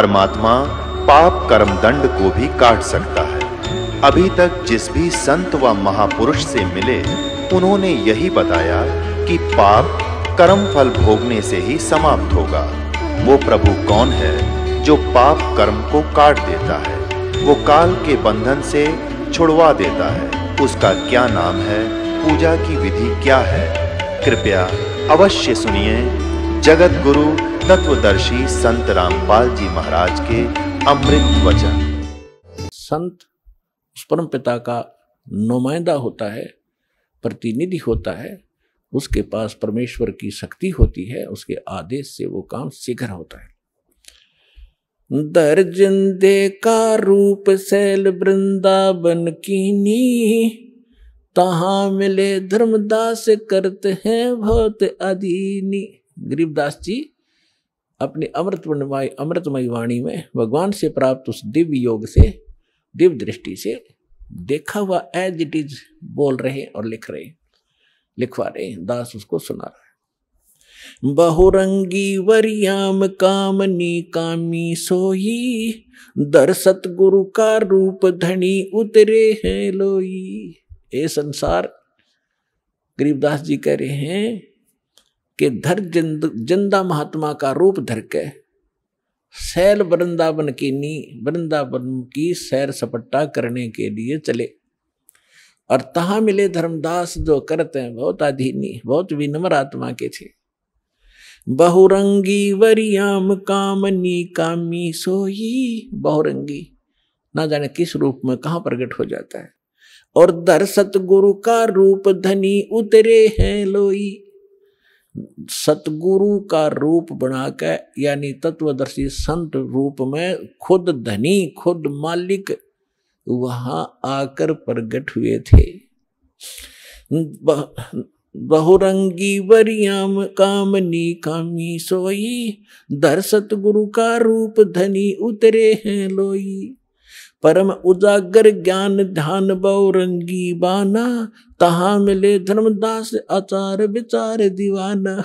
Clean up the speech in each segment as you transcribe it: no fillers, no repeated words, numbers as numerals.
परमात्मा पाप कर्म दंड को भी काट सकता है। अभी तक जिस भी संत व महापुरुष से मिले उन्होंने यही बताया कि पाप कर्म फल भोगने से ही समाप्त होगा। वो प्रभु कौन है जो पाप कर्म को काट देता है, वो काल के बंधन से छुड़वा देता है, उसका क्या नाम है, पूजा की विधि क्या है? कृपया अवश्य सुनिए जगत गुरु तत्वदर्शी संत रामपाल जी महाराज के अमृत वचन। संत उस परम पिता का नुमाइंदा होता है, प्रतिनिधि होता है, उसके पास परमेश्वर की शक्ति होती है, उसके आदेश से वो काम शीघ्र होता है। दर्जन दे का रूप शैल वृंदावन कीनी, तहां मिले धर्मदास करते हैं बहुत अधीनी। गरीबदास जी अपनी अमृतमयी वाणी में भगवान से प्राप्त उस दिव्य योग से, दिव्य दृष्टि से देखा हुआ एज इट इज बोल रहे और लिखवा रहे। दास उसको सुना रहा है। बहुरंगी वरियाम कामनी कामी सोई, दर सतगुरु का रूप धनी उतरे हैं लोई। ये संसार, गरीबदास जी कह रहे हैं कि धर जिंदा महात्मा का रूप धर के सैल वृंदावन की सैर सपट्टा करने के लिए चले, और तहां मिले धर्मदास जो करते हैं बहुत अधीनी, बहुत विनम्र आत्मा के थे। बहुरंगी वरियाम कामनी कामी सोई, बहुरंगी ना जाने किस रूप में कहाँ प्रकट हो जाता है। और दर सतगुरु का रूप धनी उतरे हैं लोई, सतगुरु का रूप बनाकर यानी तत्वदर्शी संत रूप में खुद धनी, खुद मालिक वहां आकर प्रकट हुए थे। बहुरंगी वरियाम कामनी कामी सोई, दर सतगुरु का रूप धनी उतरे हैं लोई। परम उजागर ज्ञान ध्यान बहुरंगी बाना, तहां मिले धर्मदास आचार विचार दीवाना।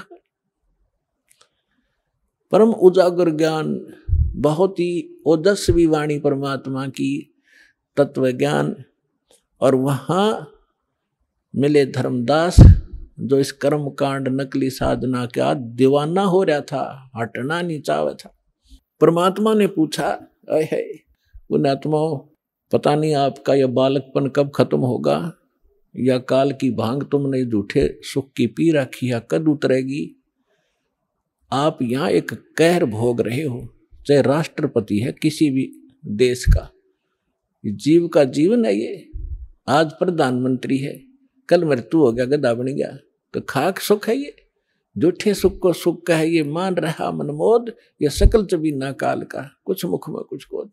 परम उजागर ज्ञान, बहुत ही ओजस्वी वाणी परमात्मा की, तत्व ज्ञान, और वहां मिले धर्मदास जो इस कर्म कांड नकली साधना का दीवाना हो रहा था, हटना नहीं चाहता था। परमात्मा ने पूछा, है उन आत्माओं, पता नहीं आपका यह बालकपन कब खत्म होगा, या काल की भांग तुमने झूठे सुख की पी रखी है कद उतरेगी। आप यहाँ एक कहर भोग रहे हो, चाहे राष्ट्रपति है किसी भी देश का, जीव का जीवन है ये। आज प्रधानमंत्री है, कल मृत्यु हो गया, गधा बन गया, तो खाक सुख है ये। झूठे सुख को सुख का है ये मान रहा मनमोद, ये सकल चबीना काल का, कुछ मुख में कुछ कोद।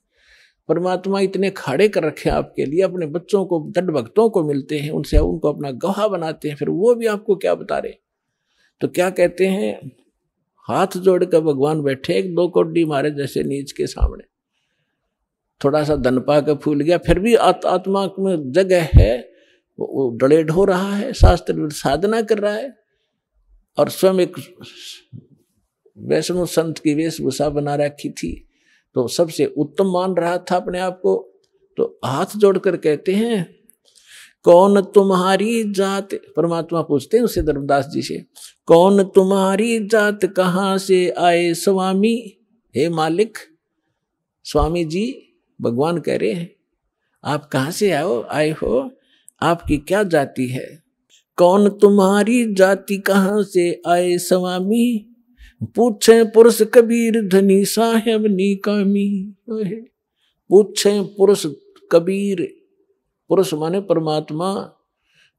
परमात्मा इतने खाड़े कर रखे आपके लिए, अपने बच्चों को, दृढ़ भक्तों को मिलते हैं, उनसे उनको अपना गवाह बनाते हैं, फिर वो भी आपको क्या बता रहे। तो क्या कहते हैं, हाथ जोड़ कर भगवान बैठे एक दो कोडी मारे जैसे नीच के सामने। थोड़ा सा धन पा के फूल गया, फिर भी आत्मा में जगह है, वो डलेड हो रहा है, शास्त्र साधना कर रहा है, और स्वयं एक वैष्णव संत की वेशभूषा बना रखी थी, तो सबसे उत्तम मान रहा था अपने आप को। तो हाथ जोड़कर कहते हैं, कौन तुम्हारी जात, परमात्मा पूछते हैं उससे धर्मदास जी से, कौन तुम्हारी जात कहाँ से आए स्वामी। हे मालिक, स्वामी जी भगवान कह रहे हैं, आप कहाँ से आए हो, आपकी क्या जाति है। कौन तुम्हारी जाति कहाँ से आए स्वामी, पूछे पुरुष कबीर धनी साहेब निकामी। पूछे पुरुष कबीर, पुरुष माने परमात्मा,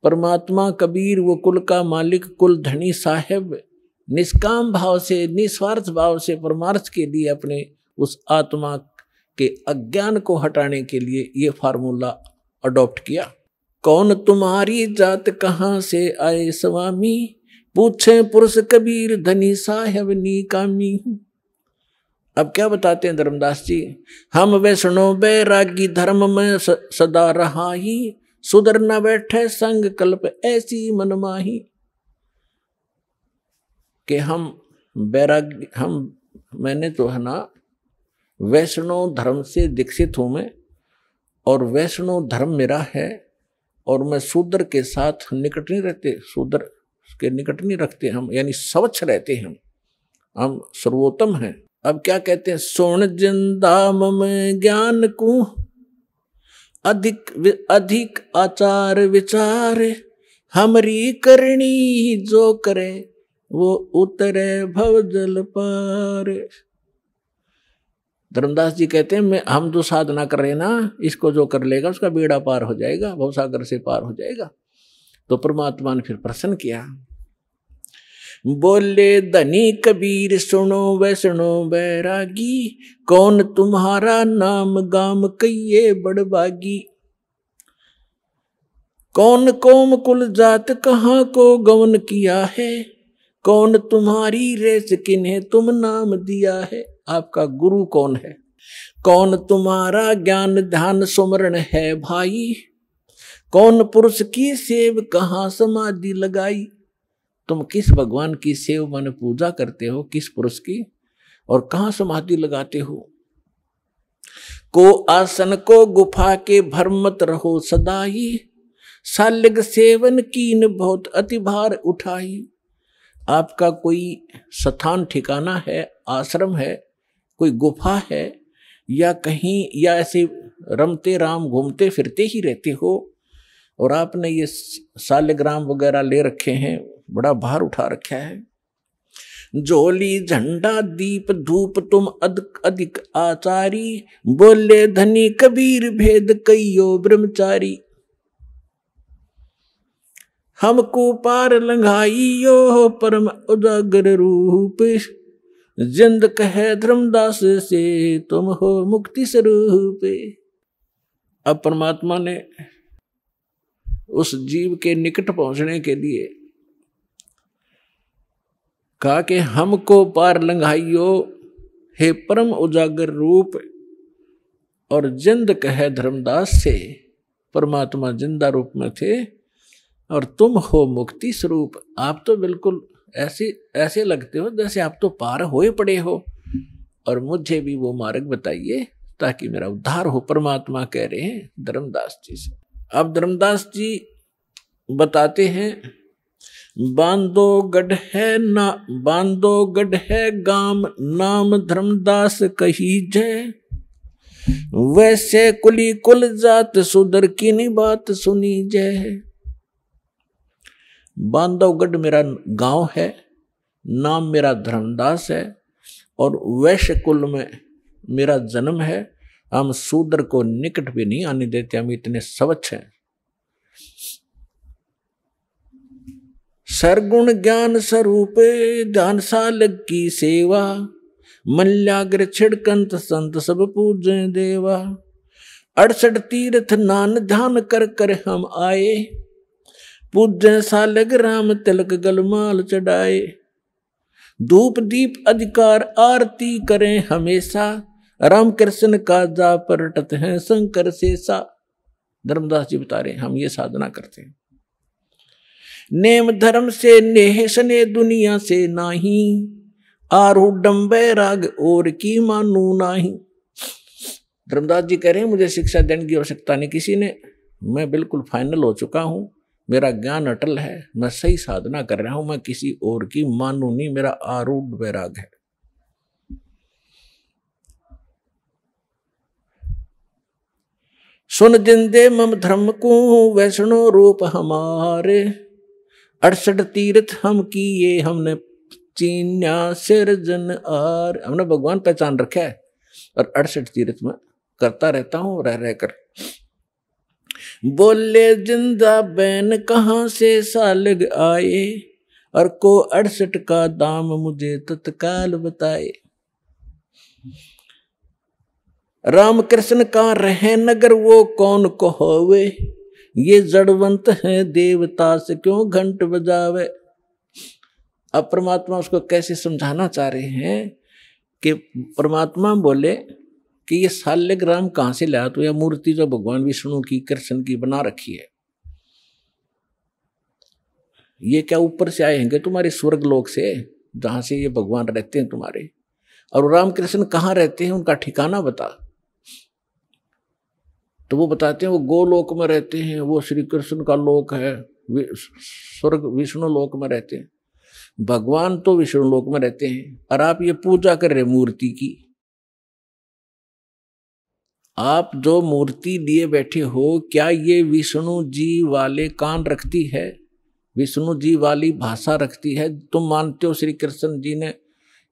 परमात्मा कबीर वो कुल का मालिक, कुल धनी साहेब, निष्काम भाव से, निस्वार्थ भाव से परमार्थ के लिए अपने उस आत्मा के अज्ञान को हटाने के लिए ये फार्मूला अडॉप्ट किया। कौन तुम्हारी जात कहाँ से आए स्वामी, पूछे पुरुष कबीर धनी साहेब निकामी। अब क्या बताते हैं धर्मदास जी, हम वैष्णव बैरागी धर्म में सदा रहा ही, सुधर न बैठे संग कल्प ऐसी मनमाही। कि हम बैरागी, मैंने तो है ना वैष्णव धर्म से दीक्षित हूं मैं, और वैष्णव धर्म मेरा है, और मैं शूद्र के साथ निकट नहीं रहते, शूद्र के निकट नहीं रखते हम, यानी स्वच्छ रहते हैं हम सर्वोत्तम हैं। अब क्या कहते हैं, सोण जिंदाम में ज्ञान को अधिक अधिक आचार विचार, हमरी करनी जो करे वो उतरे भव जल पार। धर्मदास जी कहते हैं हम जो साधना कर रहे हैं ना, इसको जो कर लेगा उसका बेड़ा पार हो जाएगा, भवसागर से पार हो जाएगा। तो परमात्मा ने फिर प्रसन्न किया। बोले धनी कबीर सुनो वैष्णो बैरागी, कौन तुम्हारा नाम गाम कहिए बड़बागी। कौन कौम कुल जात कहाँ को गवन किया है, कौन तुम्हारी रेस किन्हें तुम नाम दिया है। आपका गुरु कौन है, कौन तुम्हारा ज्ञान ध्यान सुमरण है भाई, कौन पुरुष की सेव कहाँ समाधि लगाई। तुम किस भगवान की सेव माने पूजा करते हो, किस पुरुष की, और कहाँ समाधि लगाते हो। को आसन को गुफा के भर मत रहो सदाई, सालिग सेवन कीन बहुत अति भार उठाई। आपका कोई स्थान ठिकाना है, आश्रम है, कोई गुफा है, या कहीं, या ऐसे रमते राम घूमते फिरते ही रहते हो, और आपने ये सालिग्राम वगैरह ले रखे हैं, बड़ा भार उठा रखा है। झोली झंडा दीप धूप तुम अधिक आचारी, बोले धनी कबीर भेद कईयो ब्रह्मचारी। हमको पार लंघाइयो परम उजागर रूप, जिंद कहे धर्मदास से तुम हो मुक्ति स्वरूप। अब परमात्मा ने उस जीव के निकट पहुंचने के लिए कहा कि हमको पार लंघाइयो हे परम उजागर रूप, और जिंद कहे धर्मदास से। परमात्मा जिंदा रूप में थे, और तुम हो मुक्ति स्वरूप। आप तो बिल्कुल ऐसे लगते हो जैसे आप तो पार होए पड़े हो, और मुझे भी वो मार्ग बताइए ताकि मेरा उद्धार हो। परमात्मा कह रहे हैं धर्मदास जी से। अब धर्मदास जी बताते हैं, बांधो गढ़ है गाम, नाम धर्मदास कही जय, वैसे कुली कुल जात सुधर की नहीं बात सुनी जय। बांधवगढ़ मेरा गांव है, नाम मेरा धर्मदास है, और वैश्य कुल में मेरा जन्म है। हम शूद्र को निकट भी नहीं आने देते, हम इतने स्वच्छ हैं। सरगुण ज्ञान स्वरूप ध्यान सालग की सेवा, मल्याग्र छिड़कंत संत सब पूजे देवा। 68 तीर्थ नान ध्यान कर कर हम आए, पूज्य सालग राम तिलक गलमाल चढ़ाए। धूप दीप अधिकार आरती करें हमेशा, राम कृष्ण का जा परटत है शंकर शेषा। धर्मदास जी बता रहे हैं हम ये साधना करते हैं। नेम धर्म से नेह सने दुनिया से नाही, आरूढ़ बैराग और की मानू नाही। धर्मदास जी कह रहे हैं मुझे शिक्षा देने की आवश्यकता नहीं किसी ने, मैं बिल्कुल फाइनल हो चुका हूं, मेरा ज्ञान अटल है, मैं सही साधना कर रहा हूं, मैं किसी और की मानू नहीं, मेरा आरूढ़ वैराग है। सुन जिंदे मम धर्म को वैष्णो रूप हमारे, 68 तीर्थ हम किए हमने चीन्या सिरजन आर। हमने भगवान पहचान रखा है, और 68 तीर्थ में करता रहता हूं रह रहकर। बोले जिंदा बैन कहाँ से सालग आए, और को 68 का दाम मुझे तत्काल बताए। राम कृष्ण का रहे नगर वो कौन को होवे, ये जड़वंत है देवता से क्यों घंट बजावे। अब परमात्मा उसको कैसे समझाना चाह रहे हैं कि परमात्मा बोले कि ये साल्यग्राम कहाँ से लाया, तो यह मूर्ति जो भगवान विष्णु की कृष्ण की बना रखी है, ये क्या ऊपर से आए हैं तुम्हारे स्वर्ग लोक से, जहां से ये भगवान रहते हैं तुम्हारे, और रामकृष्ण कहाँ रहते हैं, उनका ठिकाना बता। तो वो बताते हैं वो गोलोक में रहते हैं, वो श्री कृष्ण का लोक है, स्वर्ग विष्णु लोक में रहते हैं। भगवान तो विष्णु लोक में रहते हैं और आप ये पूजा कर रहे मूर्ति की। आप जो मूर्ति लिए बैठे हो, क्या ये विष्णु जी वाले कान रखती है, विष्णु जी वाली भाषा रखती है? तुम मानते हो श्री कृष्ण जी ने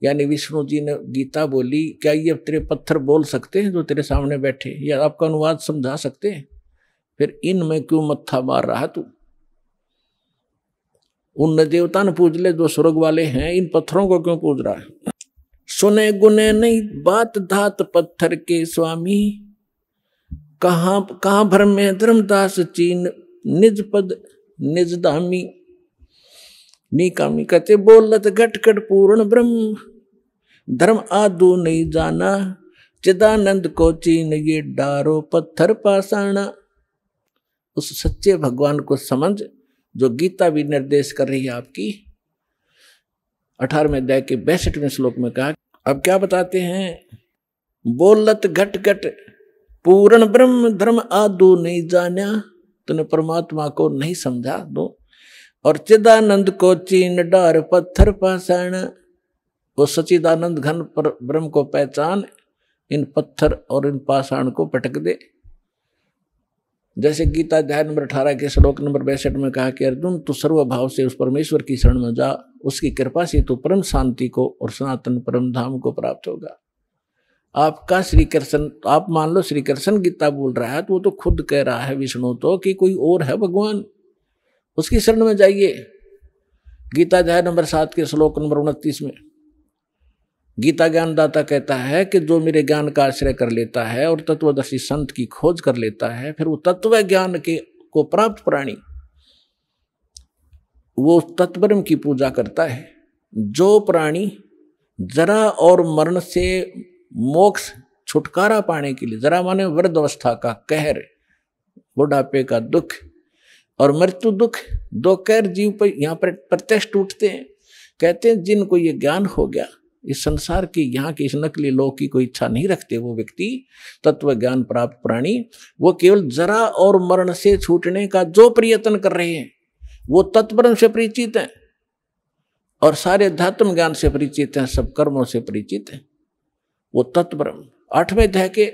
यानी विष्णु जी ने गीता बोली, क्या ये तेरे पत्थर बोल सकते हैं जो तेरे सामने बैठे, या आपका अनुवाद समझा सकते हैं? फिर इनमें क्यों मत्था मार रहा है तू? उन देवता ने पूज ले जो स्वर्ग वाले हैं, इन पत्थरों को क्यों पूज रहा है? सुने गुने नहीं बात धात पत्थर के स्वामी, कहाँ भर में धर्मदास चीन निज पद निज धामी। निकामी कहते बोलत घट घट पूर्ण ब्रह्म, धर्म आदू नहीं जाना, चिदानंद को चीन ये डारो पत्थर पाषाणा। उस सच्चे भगवान को समझ जो गीता भी निर्देश कर रही है आपकी। 18वें अध्याय के 62वें श्लोक में कहा, अब क्या बताते हैं? बोलत घट घट पूर्ण ब्रह्म, धर्म आदू नहीं जाना, तूने परमात्मा को नहीं समझा दो, और चिदानंद को चीन डार पत्थर पाषाण। वो सचिदानंद घन पर ब्रह्म को पहचान, इन पत्थर और इन पाषाण को पटक दे। जैसे गीता अध्याय नंबर 18 के श्लोक नंबर 62 में कहा कि अर्जुन तू सर्वभाव से उस परमेश्वर की शरण में जा, उसकी कृपा से तू परम शांति को और सनातन परम धाम को प्राप्त होगा। आपका श्री कृष्ण, आप मान लो श्री कृष्ण गीता बोल रहा है तो वो तो खुद कह रहा है विष्णु तो कि कोई और है भगवान, उसकी शरण में जाइए। गीता अध्याय नंबर 7 के श्लोक नंबर 29 में गीता ज्ञानदाता कहता है कि जो मेरे ज्ञान का आश्रय कर लेता है और तत्वदर्शी संत की खोज कर लेता है, फिर वो तत्व ज्ञान के को प्राप्त प्राणी वो तत्ब्रह्म की पूजा करता है। जो प्राणी जरा और मरण से मोक्ष छुटकारा पाने के लिए, जरा माने वृद्ध अवस्था का कहर, बुढ़ापे का दुख और मृत्यु दुख, दो कहर जीव पर यहाँ पर प्रत्यक्ष टूटते हैं। कहते हैं जिनको ये ज्ञान हो गया, इस संसार की यहाँ की इस नकली लोक की कोई इच्छा नहीं रखते वो व्यक्ति, तत्व ज्ञान प्राप्त प्राणी, वो केवल जरा और मरण से छूटने का जो प्रयत्न कर रहे हैं वो तत्ब्रह्म से परिचित हैं और सारे अध्यात्म ज्ञान से परिचित हैं, सब कर्मों से परिचित हैं। वो तत्ब्रह्म 8वें अध्याय के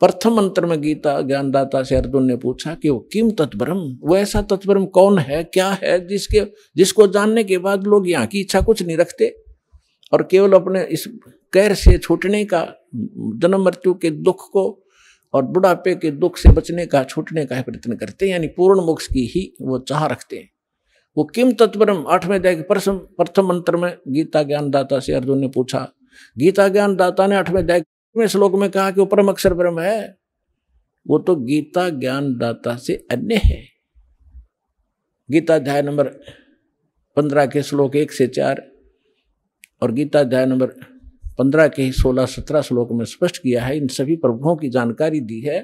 प्रथम मंत्र में गीता ज्ञानदाता से अर्जुन ने पूछा कि वो किम तत्ब्रह्म, वो ऐसा तत्ब्रह्म कौन है, क्या है जिसको जानने के बाद लोग यहाँ की इच्छा कुछ नहीं रखते और केवल अपने इस कहर से छूटने का, जन्म मृत्यु के दुख को और बुढ़ापे के दुख से बचने का, छूटने का प्रयत्न करते हैं, यानी पूर्ण मोक्ष की ही वो चाह रखते हैं। वो किम तत्ब्रह्म 8वें अध्याय के प्रथम मंत्र में गीता ज्ञानदाता से अर्जुन ने पूछा। गीता ज्ञानदाता ने 8वें अध्याय में श्लोक में कहा कि वो परम अक्षर ब्रह्म है। वो तो गीता ज्ञानदाता से अन्य है। गीता अध्याय नंबर 15 के श्लोक 1 से 4 और गीता अध्याय नंबर 15 के 16-17 श्लोक में स्पष्ट किया है, इन सभी प्रभुओं की जानकारी दी है।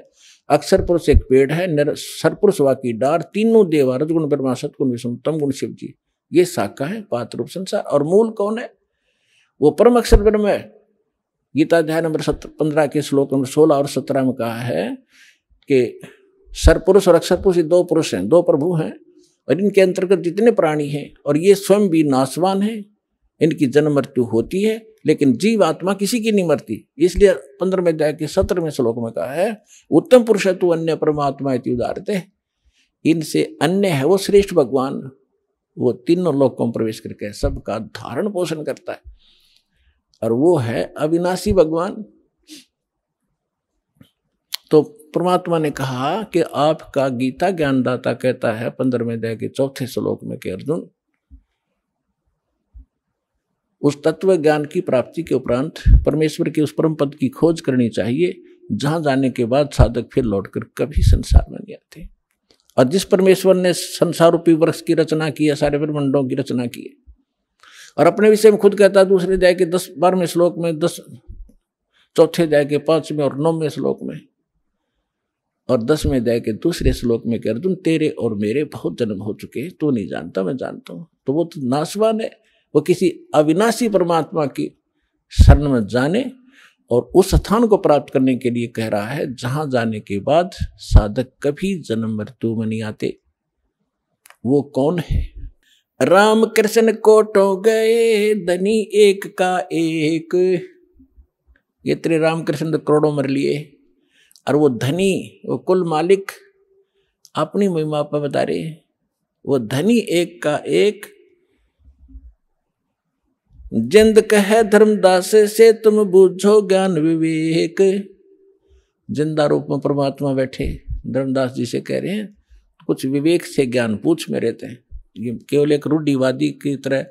अक्षर पुरुष एक पेड़ है, सरपुरुष वा की डार, तीनों देवा रजगुण ब्रह्मा सतगुण विष्णु तम गुण शिव जी, ये शाखा है, पात्र रूप संसार। और मूल कौन है? वो परम अक्षर ब्रह्म है। गीता अध्याय नंबर 15 के श्लोक नंबर 16 और 17 में कहा है कि सरपुरुष और अक्षर पुरुष दो पुरुष हैं, दो प्रभु हैं और इनके अंतर्गत जितने प्राणी हैं और ये स्वयं भी नाशवान हैं, इनकी जन्म मृत्यु होती है लेकिन जीव आत्मा किसी की नहीं मरती। इसलिए 15वें अध्याय के 17वें श्लोक में कहा है उत्तम पुरुष तु अन्य परमात्मा इति उदाहरते, इनसे अन्य है वो श्रेष्ठ भगवान, वो तीनों लोकों में प्रवेश करके सबका धारण पोषण करता है और वो है अविनाशी भगवान। तो परमात्मा ने कहा कि आपका गीता ज्ञानदाता कहता है 15वें अध्याय के 4थे श्लोक में कि अर्जुन, उस तत्व ज्ञान की प्राप्ति के उपरांत परमेश्वर के उस परम पद की खोज करनी चाहिए, जहां जाने के बाद साधक फिर लौटकर कभी संसार में नहीं आते। और जिस परमेश्वर ने संसार रूपी वृक्ष की रचना की है, सारे ब्रह्मांडों की रचना की है, और अपने विषय में खुद कहता है दूसरे अध्याय के 12वें श्लोक में, 4थे अध्याय के 5वें और 9वें श्लोक में और 10वें अध्याय के दूसरे श्लोक में कि अर्जुन तेरे और मेरे बहुत जन्म हो चुके हैं, तू नहीं जानता मैं जानता हूं। तो वो तो नाशवान है, वो किसी अविनाशी परमात्मा की शरण में जाने और उस स्थान को प्राप्त करने के लिए कह रहा है जहां जाने के बाद साधक कभी जन्म मृत्यु में नहीं आते। वो कौन है? राम कृष्ण कोटो गए धनी एक का एक। ये तेरे राम कृष्ण तो करोड़ों मर लिए, और वो धनी, वो कुल मालिक अपनी महिमा पर बता रहे, वो धनी एक का एक। जिंद कहे धर्मदास से तुम बूझो ज्ञान विवेक। जिंदा रूप में परमात्मा बैठे धर्मदास जी से कह रहे हैं कुछ विवेक से ज्ञान पूछ मेरे थे। ये केवल एक रूढ़िवादी की तरह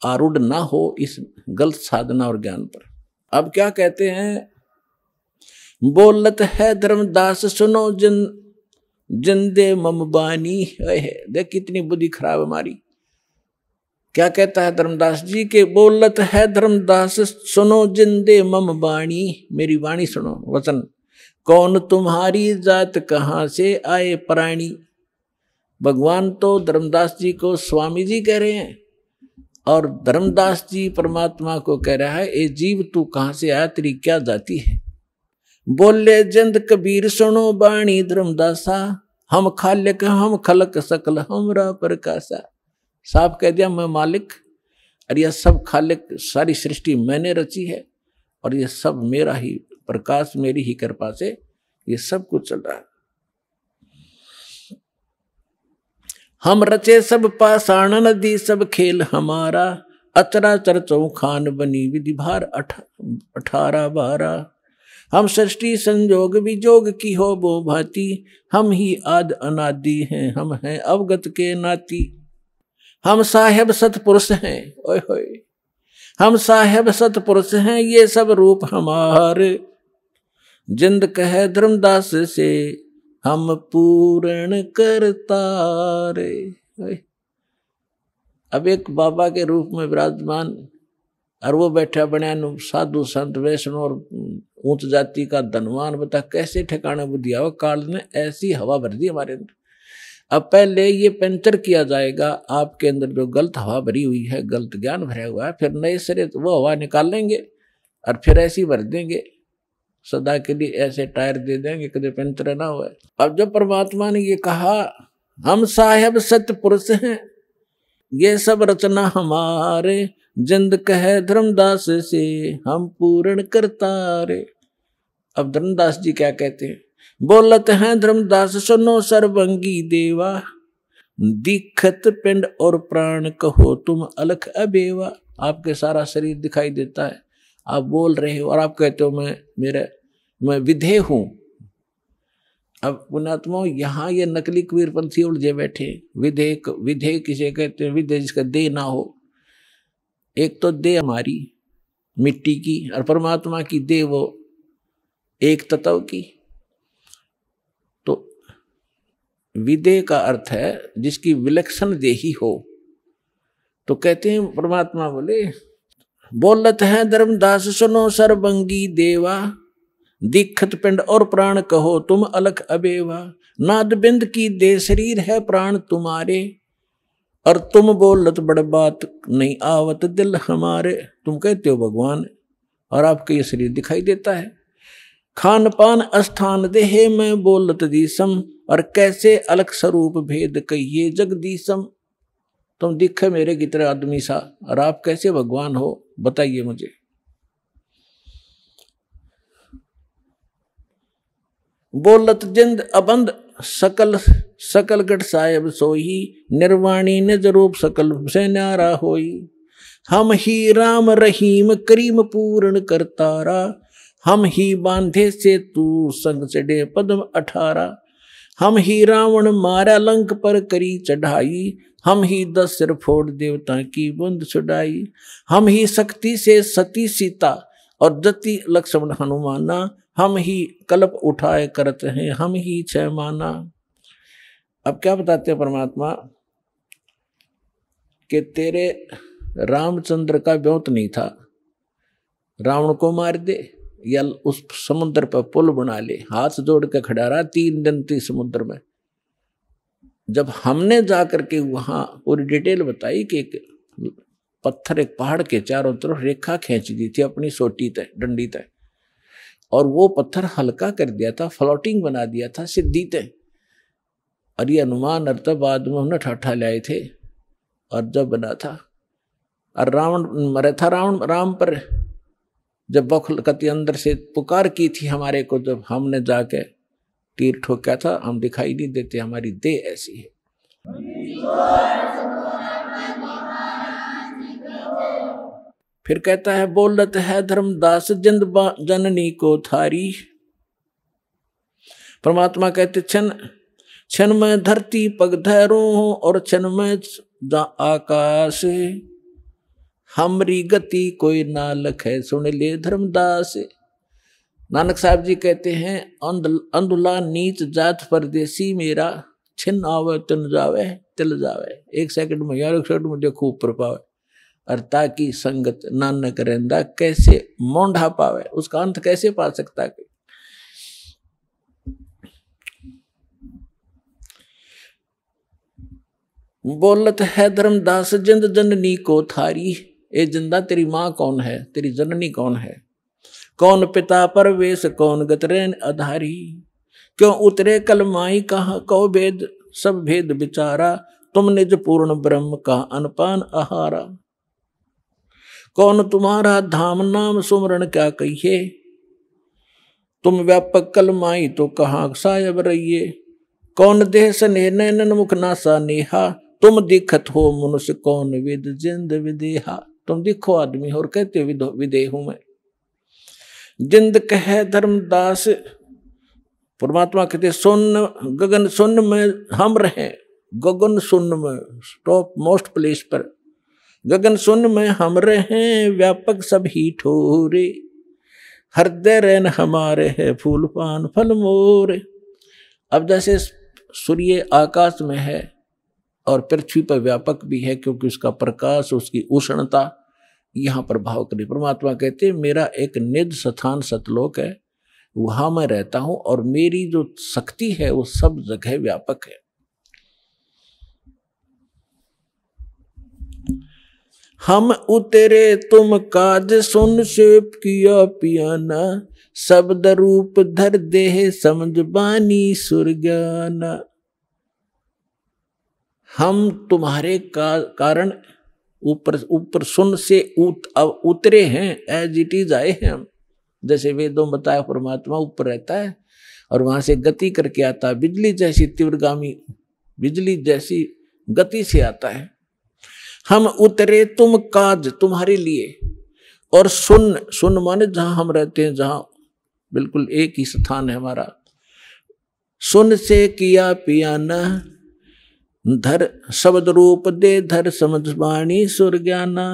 आरूढ़ ना हो इस गलत साधना और ज्ञान पर। अब क्या कहते हैं? बोलत है धर्मदास सुनो जिंदे मम बानी। देख कितनी बुद्धि खराब हमारी। क्या कहता है धर्मदास जी के? बोलत है धर्मदास सुनो जिंदे मम बाणी। मेरी वाणी सुनो, वचन। कौन तुम्हारी जात कहाँ से आए प्राणी। भगवान तो धर्मदास जी को स्वामी जी कह रहे हैं और धर्मदास जी परमात्मा को कह रहा है ए जीव तू कहाँ से आया, तेरी क्या जाति है। बोले जिंद कबीर सुनो बाणी धर्मदासा। हम खालिक हम खलक सकल हमरा प्रकाशा। साफ कह दिया मैं मालिक, और यह सब खालिक, सारी सृष्टि मैंने रची है और यह सब मेरा ही प्रकाश, मेरी ही कृपा से ये सब कुछ चल रहा है। हम रचे सब पाषाण नदी सब खेल हमारा। अचराचर चौखान बनी विधि भार 18-12। हम सृष्टि संजोग विजोग की हो वो भांति। हम ही आद अनादि हैं, हम हैं अवगत के नाती। हम साहेब सतपुरुष हैं, ओए होए, हम साहेब सतपुरुष हैं, ये सब रूप हमारे। जिंद कहे धर्मदास से हम पूर्ण करतारे। अब एक बाबा के रूप में विराजमान, और वो बैठा बने साधु संत वैष्णव और ऊंच जाति का धनवान। बता कैसे ठिकाना बुद्धि आओ, काल ने ऐसी हवा भर दी हमारे अंदर। अब पहले ये पंचर किया जाएगा आपके अंदर जो गलत हवा भरी हुई है, गलत ज्ञान भरा हुआ है, फिर नए सिरे वो हवा निकाल लेंगे और फिर ऐसी भर देंगे, सदा के लिए ऐसे टायर दे देंगे कभी पंचर ना हुआ। अब जब परमात्मा ने ये कहा हम साहेब सत्य पुरुष हैं, ये सब रचना हमारे। जिंद कहे धर्मदास से हम पूर्ण करतारे। अब धर्मदास जी क्या कहते हैं? बोलत हैं धर्मदास सुनो सर्वंगी देवा। दिखत पिंड और प्राण कहो तुम अलख अबेवा। आपके सारा शरीर दिखाई देता है, आप बोल रहे हो और आप कहते हो मैं विधेय हूं। अब पुणात्मा यहाँ ये नकली कबीरपंथी उलझे बैठे। विधेय किसे कहते हैं? विधेय जिसका देह ना हो। एक तो देह हमारी मिट्टी की और परमात्मा की देह वो एक तत्व की। तो विदेह का अर्थ है जिसकी विलक्षण देही हो। तो कहते हैं परमात्मा बोले बोलत है धर्मदास सुनो सर्वंगी देवा। दीक्षित पिंड और प्राण कहो तुम अलख अबेवा। नाद बिंद की दे शरीर है प्राण तुम्हारे। और तुम बोलत बड़ बात नहीं आवत दिल हमारे। तुम कहते हो भगवान और आपके ये शरीर दिखाई देता है। खान पान स्थान देहे में बोलत दीसम। और कैसे अलग स्वरूप भेद कहिए जगदीसम। तुम दिखे मेरे की तरह आदमी सा और आप कैसे भगवान हो बताइए मुझे। बोलत जिंद अबंद सकल गढ़ साहेब सोही। निर्वाणी निज रूप सकल से न्यारा होई। हम ही राम रहीम करीम पूर्ण करतारा। हम ही बांधे से तू संग चढ़े पद्म 18। हम ही रावण मारा लंक पर करी चढ़ाई। हम ही 10 सिर फोड़ देवता की बूंद छुड़ाई। हम ही शक्ति से सती सीता और जति लक्ष्मण हनुमाना। हम ही कल्प उठाए करते हैं हम ही 6 माना। अब क्या बताते हैं परमात्मा कि तेरे रामचंद्र का ब्योत नहीं था, रावण को मार दे या उस समुद्र पर पुल बना ले। हाथ जोड़ के खड़ा रहा 3 दिन थी समुद्र में। जब हमने जाकर के वहां पूरी डिटेल बताई कि पत्थर एक पहाड़ के चारों तरफ रेखा खींच दी थी अपनी सोटी तय, डंडी तय, और वो पत्थर हल्का कर दिया था, फ्लोटिंग बना दिया था सिद्धि तय। और ये अनुमान अर्थ बाद में हमने ठाठा लाए थे, और जब बना था और रावण मरे था, राम पर जब बखलकती अंदर से पुकार की थी हमारे को, जब हमने जाके तीर ठोका था, हम दिखाई नहीं देते, हमारी देह ऐसी है। फिर कहता है बोलत है धर्मदास जिंद जननी को थारी। परमात्मा कहते क्षण क्षण में धरती पग धरूं और क्षण में आकाश, हमरी गति कोई ना लखे सुन ले धर्मदास। नानक साहब जी कहते हैं अंधुला नीच जात परदेसी मेरा, छिन आवे तिन जावे तिल जावे। 1 सेकंड में यार 1 सेकंड मुझे खूब प्रभाव, और ताकि संगत नानक रहंदा कैसे मोंढा पावे, उसका अंत कैसे पा सकता है। बोलत है धर्मदास जिंद जननी को थारी। ए जिंदा तेरी माँ कौन है, तेरी जननी कौन है, कौन पिता परवेश कौन गतरेन आधारी। क्यों उतरे कलमाई कहा कहो भेद सब भेद विचारा, तुम निज पूर्ण ब्रह्म का अनपान आहारा। कौन तुम्हारा धाम नाम सुमरण क्या कहिए, तुम व्यापक कलमाई तो कहाँ सायब रहिए। कौन देह स्नेह नैनन मुख नासा नेहा, तुम दिखत हो मनुष्य कौन विद जिंद विदेहा। तुम दिखो आदमी और कहते हो विदेह हूं मैं। जिंद कहे धर्मदास, परमात्मा कहते सुन गगन सुन में हम रहे, गगन सुन में टॉप मोस्ट प्लेस पर, गगन सुन में हम रहे व्यापक सभी ठोरे, हृदय रैन हमारे है फूल पान फल मोरे। अब जैसे सूर्य आकाश में है और पृथ्वी पर व्यापक भी है, क्योंकि उसका प्रकाश उसकी उष्णता यहाँ प्रभाव करी। परमात्मा कहते मेरा एक निज स्थान सतलोक है, वहां मैं रहता हूं और मेरी जो शक्ति है वो सब जगह व्यापक है। हम उतरे तुम काज सुन से किया पियाना, शब्द रूप धर देह समझ बानी सुरज्ञाना। हम तुम्हारे कारण ऊपर सुन से उतरे हैं, एज इट इज आए हैं हम। जैसे वेदों बताया परमात्मा ऊपर रहता है और वहां से गति करके आता है, बिजली जैसी तीव्रगामी बिजली जैसी गति से आता है। हम उतरे तुम काज तुम्हारे लिए, और सुन माने जहां हम रहते हैं, जहां बिल्कुल एक ही स्थान है हमारा। सुन से किया पियाना, धर शब्द रूप दे धर समझ बाणी सुर ज्ञाना।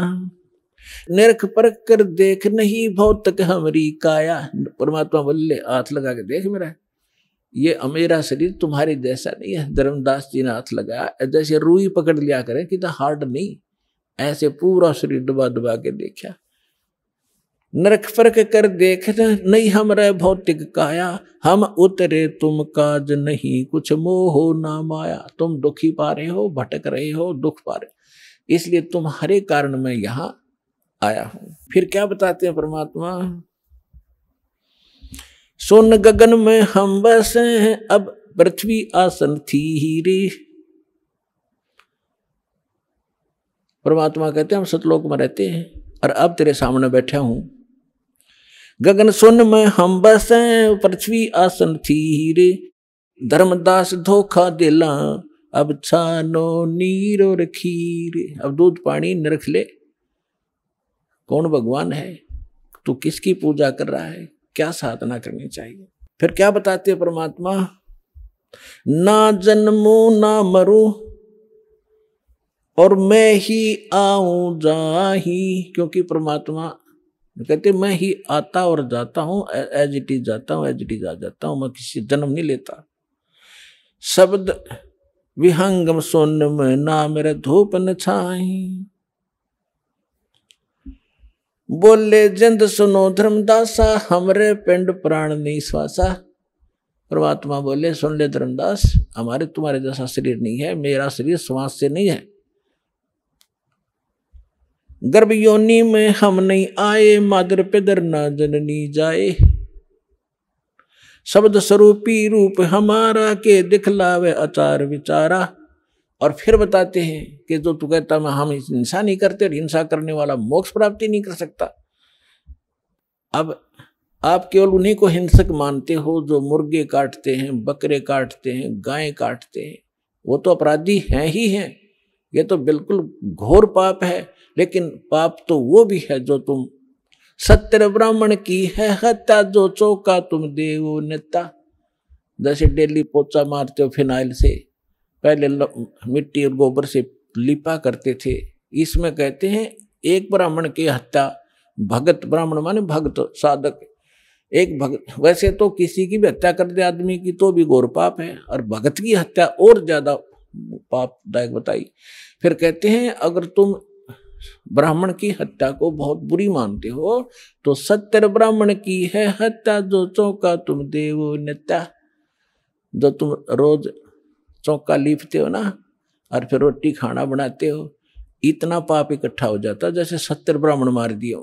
निरख परख कर देख नहीं भौतिक हमारी काया। परमात्मा बोले हाथ लगा के देख मेरा, ये मेरा शरीर तुम्हारे जैसा नहीं है। धर्मदास जी ने हाथ लगाया, जैसे रुई पकड़ लिया करें कि हार्ड नहीं, ऐसे पूरा शरीर दबा दबा के देखा। नरक फर्क कर देख नहीं हमरा भौतिक काया, हम उतरे तुम काज नहीं कुछ मोह ना माया। तुम दुखी पा रहे हो, भटक रहे हो, दुख पा रहे, इसलिए तुम्हारे कारण मैं यहां आया हूं। फिर क्या बताते हैं परमात्मा, सुन गगन में हम बसे हैं अब पृथ्वी आसन थी रे। परमात्मा कहते हैं हम सतलोक में रहते हैं और अब तेरे सामने बैठा हूं। गगन सुन में हम बसे पृथ्वी आसन थी रे, धर्मदास धोखा दिला अब छानो नीर और खीर। अब दूध पानी न रख ले, कौन भगवान है, तू किसकी पूजा कर रहा है, क्या साधना करनी चाहिए। फिर क्या बताते हैं परमात्मा, ना जन्मू ना मरू और मैं ही आऊं जाही। क्योंकि परमात्मा कहते मैं ही आता और जाता हूं, एज इट इज जाता हूं, एज इट इज आ जाता हूं, मैं किसी जन्म नहीं लेता। शब्द विहंगम सोन में ना मेरे धूप न छाई। बोले जिंद सुनो धर्मदासा हमरे पिंड प्राण नहीं श्वासा। परमात्मा बोले सुन ले धर्मदास, हमारे तुम्हारे जैसा शरीर नहीं है, मेरा शरीर श्वास से नहीं है। गर्भ योनि में हम नहीं आए, मादर पिदर ना जननी जाए। शब्द स्वरूपी रूप हमारा, के दिखलावे आचार विचारा। और फिर बताते हैं कि जो तू कहता मैं हम हिंसा नहीं करते, और हिंसा करने वाला मोक्ष प्राप्ति नहीं कर सकता। अब आप केवल उन्हीं को हिंसक मानते हो जो मुर्गे काटते हैं, बकरे काटते हैं, गायें काटते हैं। वो तो अपराधी हैं ही हैं, ये तो बिल्कुल घोर पाप है। लेकिन पाप तो वो भी है जो तुम सत्य ब्राह्मण की है हत्या, जो चौका तुम देवो नेता। जैसे डेली पोचा मारते हो फिनाइल से, पहले मिट्टी और गोबर से लिपा करते थे। इसमें कहते हैं एक ब्राह्मण की हत्या, भगत, ब्राह्मण माने भक्त साधक, एक भगत। वैसे तो किसी की भी हत्या कर दे आदमी की तो भी घोर पाप है, और भगत की हत्या और ज्यादा पापदायक बताई। फिर कहते हैं अगर तुम ब्राह्मण की हत्या को बहुत बुरी मानते हो तो सत्य ब्राह्मण की है हत्या, जो चौका तुम देवो नेता। जो तुम रोज चौका लीपते हो ना, और फिर रोटी खाना बनाते हो, इतना पाप इकट्ठा हो जाता जैसे 70 ब्राह्मण मार दिए।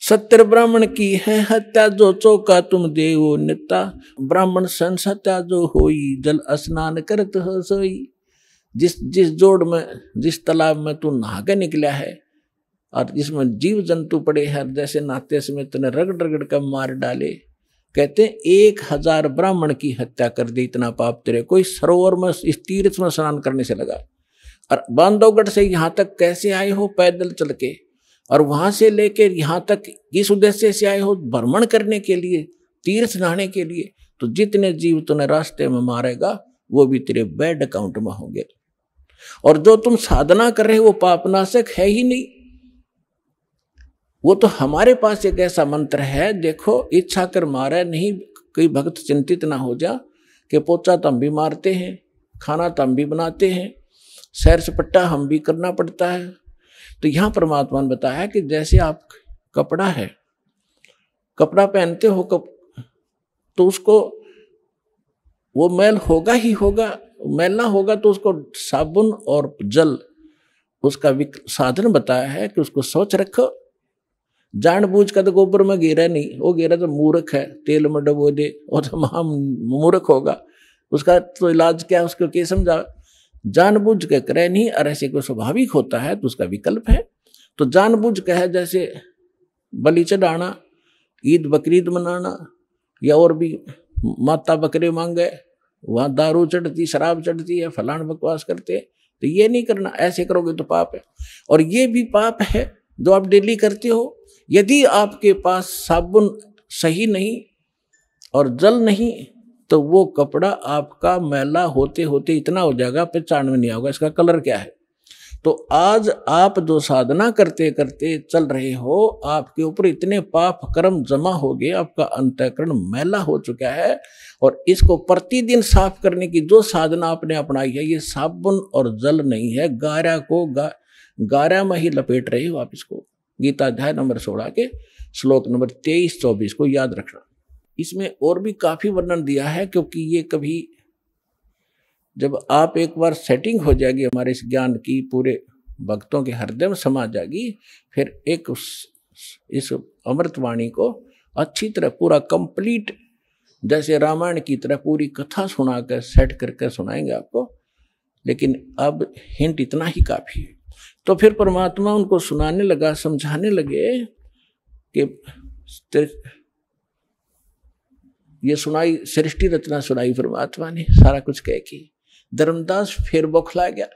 सत्य ब्राह्मण की है हत्या, जो चौका तुम देवो नेता। ब्राह्मण सन सत्या जो होई, जल स्नान करत हो सोई। जिस जोड़ में, जिस तालाब में तू नहा के निकला है, और जिसमें जीव जंतु पड़े हैं, जैसे नहाते समय तूने रगड़ रगड़ कर मार डाले। कहते हैं 1000 ब्राह्मण की हत्या कर दी, इतना पाप तेरे कोई सरोवर में, इस तीर्थ में स्नान करने से लगा। और बांधवगढ़ से यहाँ तक कैसे आए हो? पैदल चल के। और वहां से लेकर यहाँ तक किस उद्देश्य से आए हो? भ्रमण करने के लिए, तीर्थ नहाने के लिए। तो जितने जीव तूने रास्ते में मारेगा वो भी तेरे बैड अकाउंट में होंगे। और जो तुम साधना कर रहे हो वो पापनाशक है ही नहीं। वो तो हमारे पास एक ऐसा मंत्र है, देखो, इच्छा कर मारे नहीं। कोई भक्त चिंतित ना हो जा कि पोचा तो हम भी मारते हैं, खाना तो हम भी बनाते हैं, सैर सपट्टा हम भी करना पड़ता है। तो यहाँ परमात्मा ने बताया कि जैसे आप कपड़ा है, कपड़ा पहनते हो तो उसको वो मैल होगा ही होगा, मैल ना होगा तो उसको साबुन और जल उसका साधन बताया है कि उसको स्वच्छ रखो। जानबूझ कर तो गोबर में गिरा नहीं, वो गिरा तो मूर्ख है, तेल में डबो दे, और तो महा मूर्ख होगा। उसका तो इलाज क्या है, उसको क्या समझा? जानबूझ के करे नहीं, और ऐसे कोई स्वाभाविक होता है तो उसका विकल्प है। तो जानबूझ के है जैसे बलि चढ़ाना, ईद बकरीद मनाना, या और भी माता बकरे मांगे, वहां दारू चढ़ती, शराब चढ़ती है, फलान बकवास करते, तो ये नहीं करना। ऐसे करोगे तो पाप है। और ये भी पाप है जो आप डेली करते हो। यदि आपके पास साबुन सही नहीं और जल नहीं तो वो कपड़ा आपका मैला होते होते इतना हो जाएगा, पहचान में नहीं आएगा इसका कलर क्या है। तो आज आप जो साधना करते करते चल रहे हो, आपके ऊपर इतने पाप कर्म जमा हो गए, आपका अंतःकरण मैला हो चुका है। और इसको प्रतिदिन साफ करने की जो साधना आपने अपनाई है, ये साबुन और जल नहीं है, गारा को गारा में ही लपेट रहे हो आप इसको। गीता अध्याय नंबर 16 के श्लोक नंबर 23-24 को याद रखना। इसमें और भी काफी वर्णन दिया है, क्योंकि ये कभी जब आप एक बार सेटिंग हो जाएगी हमारे इस ज्ञान की, पूरे भक्तों के हृदय में समा जाएगी, फिर एक इस अमृतवाणी को अच्छी तरह पूरा कंप्लीट, जैसे रामायण की तरह पूरी कथा सुना कर सेट करके सुनाएंगे आपको। लेकिन अब हिंट इतना ही काफी है। तो फिर परमात्मा उनको सुनाने लगा, समझाने लगे कि ये सुनाई, सृष्टि रचना सुनाई परमात्मा ने, सारा कुछ कह के। धर्मदास फिर बौखला गया,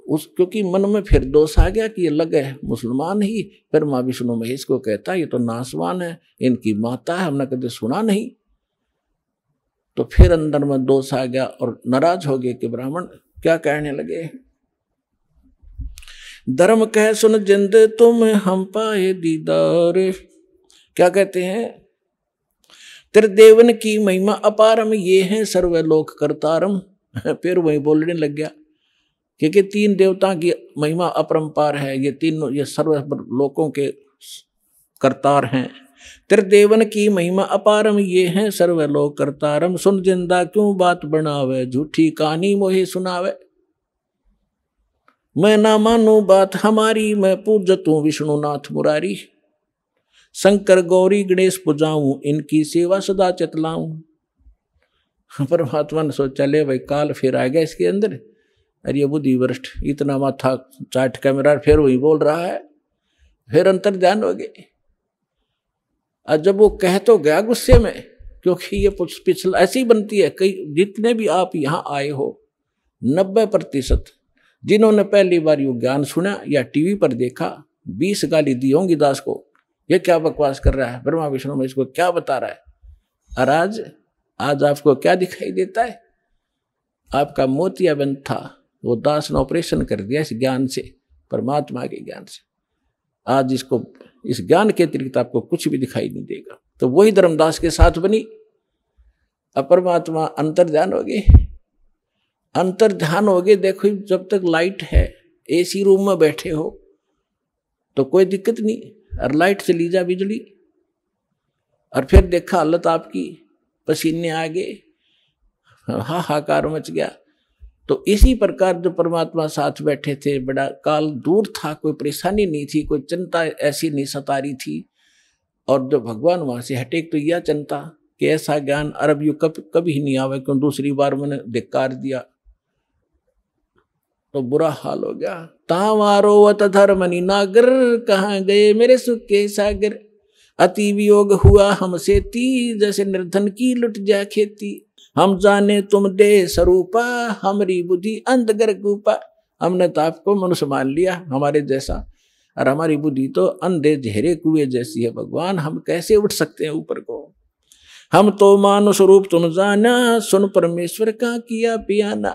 क्योंकि मन में फिर दोष आ गया कि ये लगे मुसलमान ही, फिर माँ विष्णु महेश को कहता ये तो नासवान है, इनकी माता है, हमने कभी सुना नहीं। तो फिर अंदर में दोष आ गया और नाराज हो गए कि ब्राह्मण क्या कहने लगे। धर्म कह सुन जिंद तुम हम पाए दीदार। क्या कहते हैं? त्रिदेवन की महिमा अपारम, ये है सर्वलोक करतारम। फिर वही बोलने लग गया, क्योंकि 3 देवता की महिमा अपरंपार है, ये तीनों, ये सर्व लोकों के करतार हैं। त्रिदेवन की महिमा अपारम, ये है सर्वलोक करतारम। सुन जिंदा क्यों बात बनावे, झूठी कहानी मोहे सुनावे। मैं ना मानू बात हमारी, मैं पूजतूं विष्णुनाथ मुरारी। शंकर गौरी गणेश पुजाऊं, इनकी सेवा सदा चितलाऊं। परमात्मा ने सोचा ले भाई काल फिर आ गया इसके अंदर, अरे ये बुद्धि भ्रष्ट, इतना माथा चाट का मेरा फिर वही बोल रहा है। फिर अंतर ध्यान हो गए। और जब वो कह तो गया गुस्से में, क्योंकि ये पिछला ऐसी बनती है, कई जितने भी आप यहाँ आए हो 90% जिन्होंने पहली बार ये ज्ञान सुना या टीवी पर देखा, 20 गाली दी होंगी दास को, ये क्या बकवास कर रहा है, ब्रह्मा विष्णु में इसको क्या बता रहा है। और आज आपको क्या दिखाई देता है? आपका मोतियाबिंद था, वो दास ने ऑपरेशन कर दिया इस ज्ञान से, परमात्मा के ज्ञान से। आज इसको, इस ज्ञान के अतिरिक्त आपको कुछ भी दिखाई नहीं देगा। तो वही धर्मदास के साथ बनी। अब परमात्मा अंतर ध्यान हो गए, अंतर ध्यान हो गए। देखो जब तक लाइट है, एसी रूम में बैठे हो तो कोई दिक्कत नहीं, और लाइट चली जा बिजली, और फिर देखा हालत आपकी, पसीने आ गए, हाहाकार मच गया। तो इसी प्रकार जो परमात्मा साथ बैठे थे, बड़ा काल दूर था, कोई परेशानी नहीं थी, कोई चिंता ऐसी नहीं सता रही थी। और जो भगवान वहां से हटे तो यह चिंता कि ऐसा ज्ञान अरब युग कभी नहीं आवे, क्यों दूसरी बार मैंने धिक्कार दिया तो बुरा हाल हो गया। तावारोवत धर्मनि नागर, कहाँ गए मेरे सुख के सागर। अति वियोग हुआ हमसे ती, जैसे निर्धन की लुट जा खेती। हम जाने तुम दे स्वरूपा, हमारी बुद्धि अंधगर कूपा। हमने तो आपको मनुष्य मान लिया हमारे जैसा, और हमारी बुद्धि तो अंधे झेरे कुएं जैसी है। भगवान हम कैसे उठ सकते हैं ऊपर को? हम तो मानुष रूप तुम जाना, सुन परमेश्वर का किया पियाना।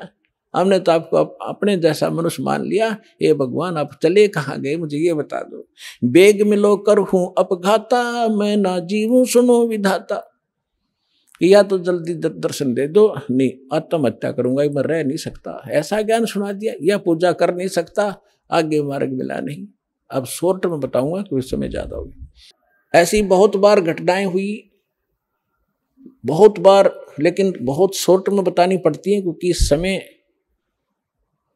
हमने तो आपको अपने जैसा मनुष्य मान लिया। ये भगवान आप चले कहाँ गए, मुझे ये बता दो। बेग मिलो कर हूं अपघाता, मैं ना जीवूं सुनो विधाता। या तो जल्दी दर्शन दे दो, नहीं आत्महत्या करूंगा, मैं रह नहीं सकता। ऐसा ज्ञान सुना दिया, या पूजा कर नहीं सकता, आगे मार्ग मिला नहीं। अब शॉर्ट में बताऊंगा क्योंकि समय ज्यादा होगी। ऐसी बहुत बार घटनाएं हुई, बहुत बार, लेकिन बहुत शॉर्ट में बतानी पड़ती है क्योंकि समय,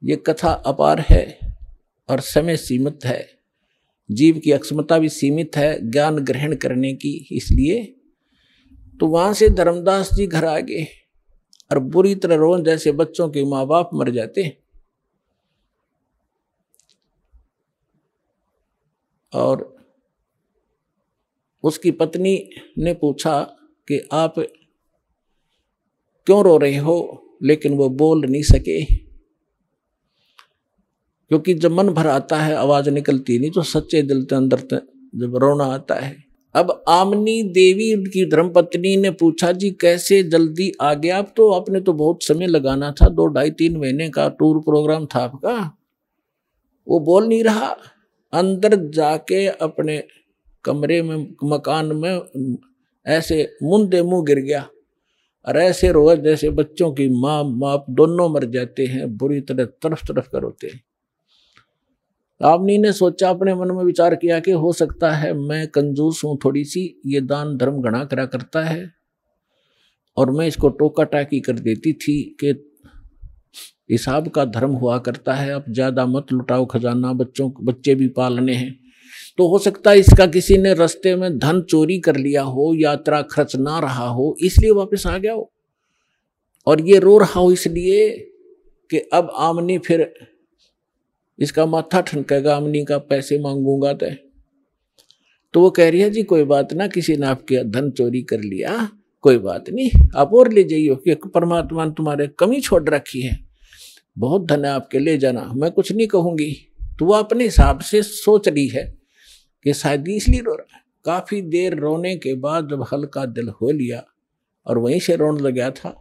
ये कथा अपार है और समय सीमित है, जीव की अक्षमता भी सीमित है ज्ञान ग्रहण करने की। इसलिए तो वहां से धर्मदास जी घर आ गए और बुरी तरह रो, जैसे बच्चों के माँ बाप मर जाते। और उसकी पत्नी ने पूछा कि आप क्यों रो रहे हो, लेकिन वो बोल नहीं सके क्योंकि जब मन भर आता है आवाज निकलती नहीं, तो सच्चे दिल के अंदर जब रोना आता है। अब आमनी देवी उनकी धर्मपत्नी ने पूछा जी कैसे जल्दी आ गया आप, तो आपने तो बहुत समय लगाना था, 2 ढाई 3 महीने का टूर प्रोग्राम था आपका। वो बोल नहीं रहा, अंदर जाके अपने कमरे में, मकान में ऐसे मुंदे मुंह गिर गया और ऐसे रोए जैसे बच्चों की माँ बाप दोनों मर जाते हैं, बुरी तरह तरफ तरफ कर रोते हैं। आमनी ने सोचा, अपने मन में विचार किया कि हो सकता है मैं कंजूस हूं थोड़ी सी, ये दान धर्म घना करा करता है और मैं इसको टोका टाकी कर देती थी कि हिसाब का धर्म हुआ करता है, अब ज्यादा मत लुटाओ खजाना, बच्चे भी पालने हैं। तो हो सकता है इसका किसी ने रास्ते में धन चोरी कर लिया हो, यात्रा खर्च ना रहा हो, इसलिए वापस आ गया हो, और ये रो रहा हो इसलिए कि अब आमनी फिर इसका माथा ठनकेगा, आमनी का पैसे मांगूंगा तो वो कह रही है जी कोई बात ना, किसी ने आपके धन चोरी कर लिया, कोई बात नहीं, आप और ले जाइए कि परमात्मा ने तुम्हारे कमी छोड़ रखी है, बहुत धन है आपके, ले जाना, मैं कुछ नहीं कहूंगी। तो वो अपने हिसाब से सोच रही है कि शायद इसलिए रो रहा है। काफी देर रोने के बाद जब हल्का दिल हो लिया और वहीं से रोने लग गया था,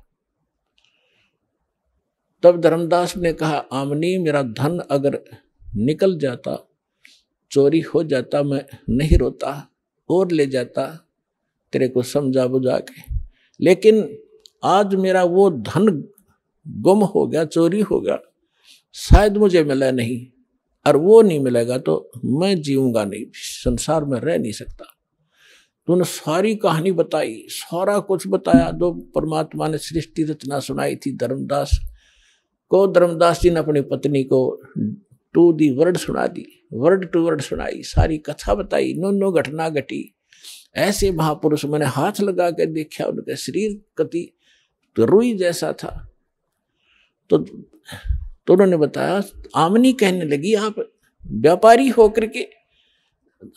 तब धर्मदास ने कहा आमनी मेरा धन अगर निकल जाता, चोरी हो जाता, मैं नहीं रोता और ले जाता तेरे को समझा बुझा के, लेकिन आज मेरा वो धन गुम हो गया, चोरी हो गया, शायद मुझे मिला नहीं, और वो नहीं मिलेगा तो मैं जीऊंगा नहीं, संसार में रह नहीं सकता। तूने सारी कहानी बताई, सारा कुछ बताया जो परमात्मा ने सृष्टि रचना सुनाई थी धर्मदास को। धर्मदास जी ने अपनी पत्नी को टू दी वर्ड सुना दी, वर्ड टू वर्ड सुनाई, सारी कथा बताई, नो घटना घटी। ऐसे महापुरुष मैंने हाथ लगा कर देखा, उनका शरीर कति तो रुई जैसा था। तो उन्होंने बताया, आमनी कहने लगी, आप व्यापारी होकर के,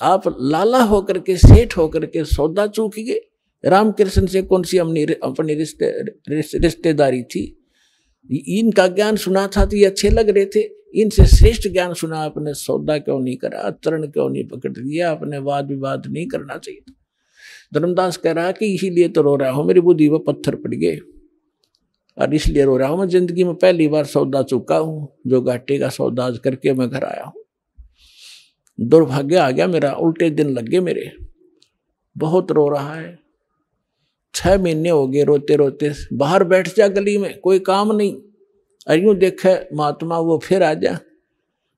आप लाला होकर के, सेठ होकर के सौदा चूक गए। रामकृष्ण से कौन सी अपनी रिश्तेदारी थी? इनका ज्ञान सुना था तो ये अच्छे लग रहे थे, इनसे श्रेष्ठ ज्ञान सुना, आपने सौदा क्यों नहीं करा, चरण क्यों नहीं पकड़ लिया, आपने वाद विवाद नहीं करना चाहिए था। धर्मदास कह रहा कि इसीलिए तो रो रहा हूं, मेरी बुद्धि पर पत्थर पड़ गए और इसलिए रो रहा हूं। मैं जिंदगी में पहली बार सौदा चुका हूं, जो घाटे का सौदा करके मैं घर आया हूं। दुर्भाग्य आ गया मेरा, उल्टे दिन लग गए मेरे। बहुत रो रहा है, 6 महीने हो गए रोते रोते। बाहर बैठ जा गली में, कोई काम नहीं, अयूं देखे महात्मा वो फिर आ जा।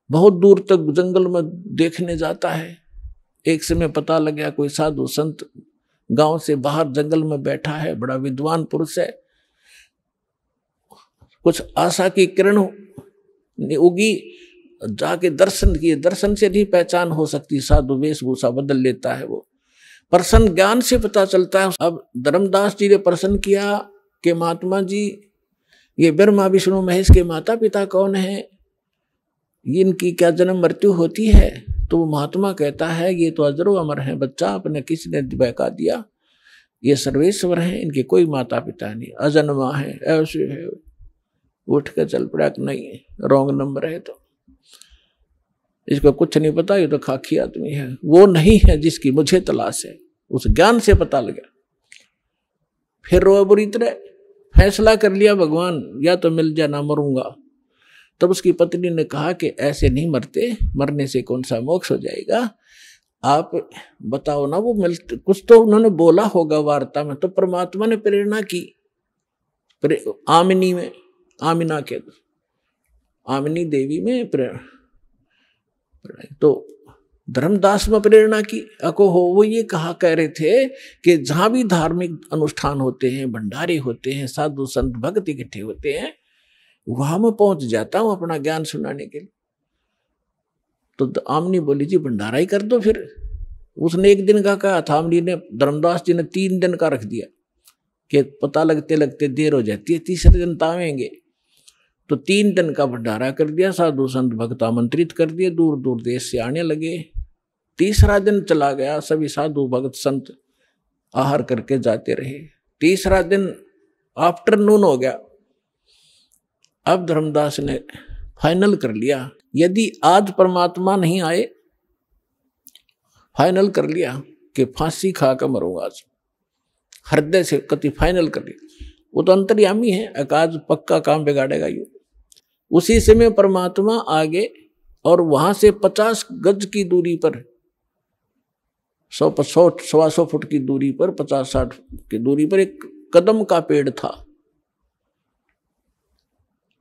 बहुत दूर तक जंगल में देखने जाता है। एक समय पता लग गया कोई साधु संत गांव से बाहर जंगल में बैठा है, बड़ा विद्वान पुरुष है। कुछ आशा की किरण उगी, जाके दर्शन किए, दर्शन से नहीं पहचान हो सकती, साधु वेशभूषा बदल लेता है वो। प्रसन्न ज्ञान से पता चलता है। अब धर्मदास जी ने प्रश्न किया कि महात्मा जी, ये ब्रह्मा विष्णु महेश के माता पिता कौन है, इनकी क्या जन्म मृत्यु होती है? तो महात्मा कहता है, ये तो अजरो अमर है बच्चा, आपने किसी ने बहका दिया, ये सर्वेश्वर है, इनके कोई माता पिता नहीं, अजन्मा है, ऐसे है। उठ कर चल पड़ा, नहीं रॉन्ग नंबर है, तो इसको कुछ नहीं पता, ये तो खाकी आदमी है, वो नहीं है जिसकी मुझे तलाश है। उस ज्ञान से पता लगा। फिर रो बुरी तरह, फैसला कर लिया भगवान, या तो मिल जा ना मरूंगा। तब उसकी पत्नी ने कहा कि ऐसे नहीं मरते, मरने से कौन सा मोक्ष हो जाएगा, आप बताओ ना। वो मिलते, कुछ तो उन्होंने बोला होगा वार्ता में, तो परमात्मा ने प्रेरणा की आमिनी में, आमिना के आमिनी देवी में तो धर्मदास में प्रेरणा की। अको हो वो ये कह रहे थे कि जहां भी धार्मिक अनुष्ठान होते हैं, भंडारे होते हैं, साधु संत भक्त इकट्ठे होते हैं, वहां मैं पहुंच जाता हूं अपना ज्ञान सुनाने के लिए। तो आमनी बोली, जी भंडारा ही कर दो फिर। उसने 1 दिन का कहा था, आमनी ने, धर्मदास जी ने 3 दिन का रख दिया कि पता लगते लगते देर हो जाती है, तीसरे दिन तावेंगे। तो 3 दिन का भंडारा कर दिया, साधु संत भक्त आमंत्रित कर दिए, दूर दूर देश से आने लगे। तीसरा दिन चला गया, सभी साधु भक्त संत आहार करके जाते रहे। तीसरा दिन आफ्टरनून हो गया। अब धर्मदास ने फाइनल कर लिया, यदि आज परमात्मा नहीं आए, फाइनल कर लिया कि फांसी खा कर मरूंगा आज, हृदय से कति फाइनल कर लिया। वो तो अंतर्यामी है, आज पक्का काम बिगाड़ेगा ये। उसी समय परमात्मा आगे, और वहां से 50 गज की दूरी पर, 100-125 फुट की दूरी पर, 50-60 की दूरी पर एक कदम का पेड़ था।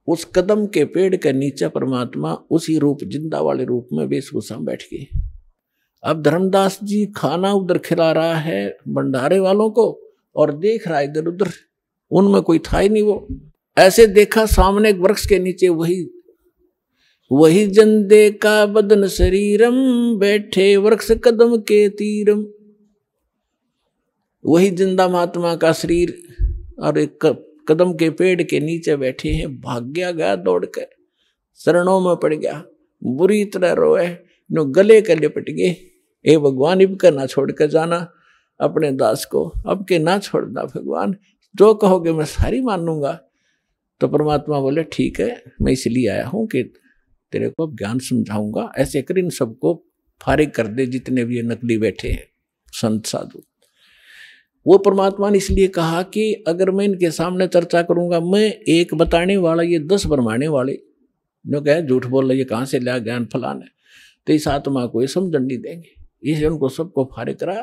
उस कदम के पेड़ के नीचे परमात्मा उसी रूप, जिंदा वाले रूप में वेशभूषा बैठ गई। अब धर्मदास जी खाना उधर खिला रहा है भंडारे वालों को, और देख रहा है इधर उधर, उनमें कोई था ही नहीं। वो ऐसे देखा सामने एक वृक्ष के नीचे वही जंदे का बदन शरीरम, बैठे वृक्ष कदम के तीरम। वही जिंदा महात्मा का शरीर और एक कदम के पेड़ के नीचे बैठे हैं। भाग्या गया दौड़कर, चरणों में पड़ गया, बुरी तरह रोए, नो गले के लिपट गए। ए भगवान, इब का ना छोड़ कर जाना अपने दास को, अब के ना छोड़ना भगवान, जो कहोगे मैं सारी मानूंगा। तो परमात्मा बोले, ठीक है, मैं इसलिए आया हूं कि तेरे को ज्ञान समझाऊंगा, ऐसे कर इन सबको फारिग कर दे, जितने भी ये नकली बैठे हैं संत साधु। वो परमात्मा ने इसलिए कहा कि अगर मैं इनके सामने चर्चा करूंगा, मैं एक बताने वाला, ये 10 भरमाने वाले जो कहे झूठ बोल रहे, ये कहाँ से लिया ज्ञान फलाना, तो इस आत्मा को ये समझन नहीं देंगे। इसलिए उनको सबको फारिग करा।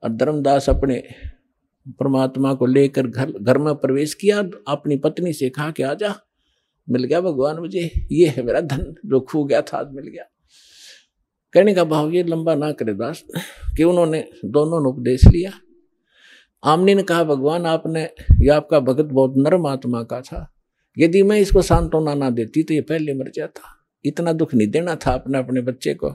और धर्मदास अपने परमात्मा को लेकर घर में प्रवेश किया। अपनी पत्नी से कहा कि आजा, मिल गया भगवान मुझे, ये है मेरा धन जो खो गया था, आज मिल गया। कहने का भाव ये लंबा ना करे दास, कि उन्होंने दोनों ने उपदेश लिया। आमनी ने कहा, भगवान आपने, ये आपका भगत बहुत नरम आत्मा का था, यदि मैं इसको सांत्वना ना देती तो ये पहले मर जाता, इतना दुख नहीं देना था अपने अपने बच्चे को,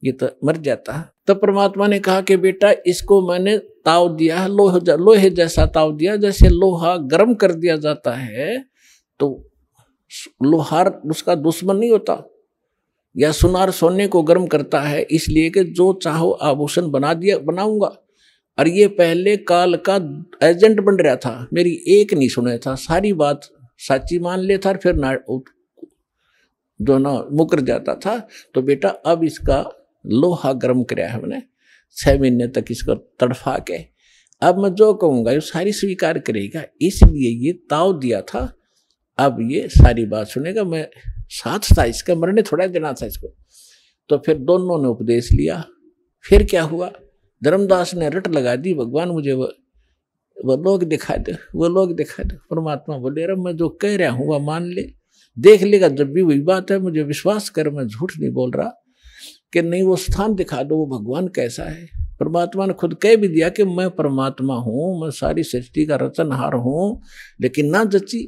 ये तो मर जाता। तब परमात्मा ने कहा कि बेटा इसको मैंने ताव दिया है, लोहे जैसा ताव दिया, जैसे लोहा गर्म कर दिया जाता है तो लोहार उसका दुश्मन नहीं होता, या सुनार सोने को गर्म करता है, इसलिए कि जो चाहो आभूषण बनाऊंगा। और ये पहले काल का एजेंट बन रहा था, मेरी एक नहीं सुने था, सारी बात साची मान लेता फिर ना जो ना मुकर जाता था। तो बेटा अब इसका लोहा गर्म कराया हमने 6 महीने तक इसको तड़फा के, अब मैं जो कहूँगा ये सारी स्वीकार करेगा, इसलिए ये ताव दिया था। अब ये सारी बात सुनेगा, मैं साथ था इसका, मरने थोड़ा देना था इसको। तो फिर दोनों ने उपदेश लिया। फिर क्या हुआ, धर्मदास ने रट लगा दी, भगवान मुझे वो लोग दिखा दे, वो लोग दिखा दे। परमात्मा बोले अरे मैं जो कह रहा हूँ वह मान ले, देख लेगा जब भी वही बात है, मुझे विश्वास कर, मैं झूठ नहीं बोल रहा, कि नहीं वो स्थान दिखा दो, वो भगवान कैसा है। परमात्मा ने खुद कह भी दिया कि मैं परमात्मा हूँ, मैं सारी सृष्टि का रचनहार हूँ, लेकिन ना जची।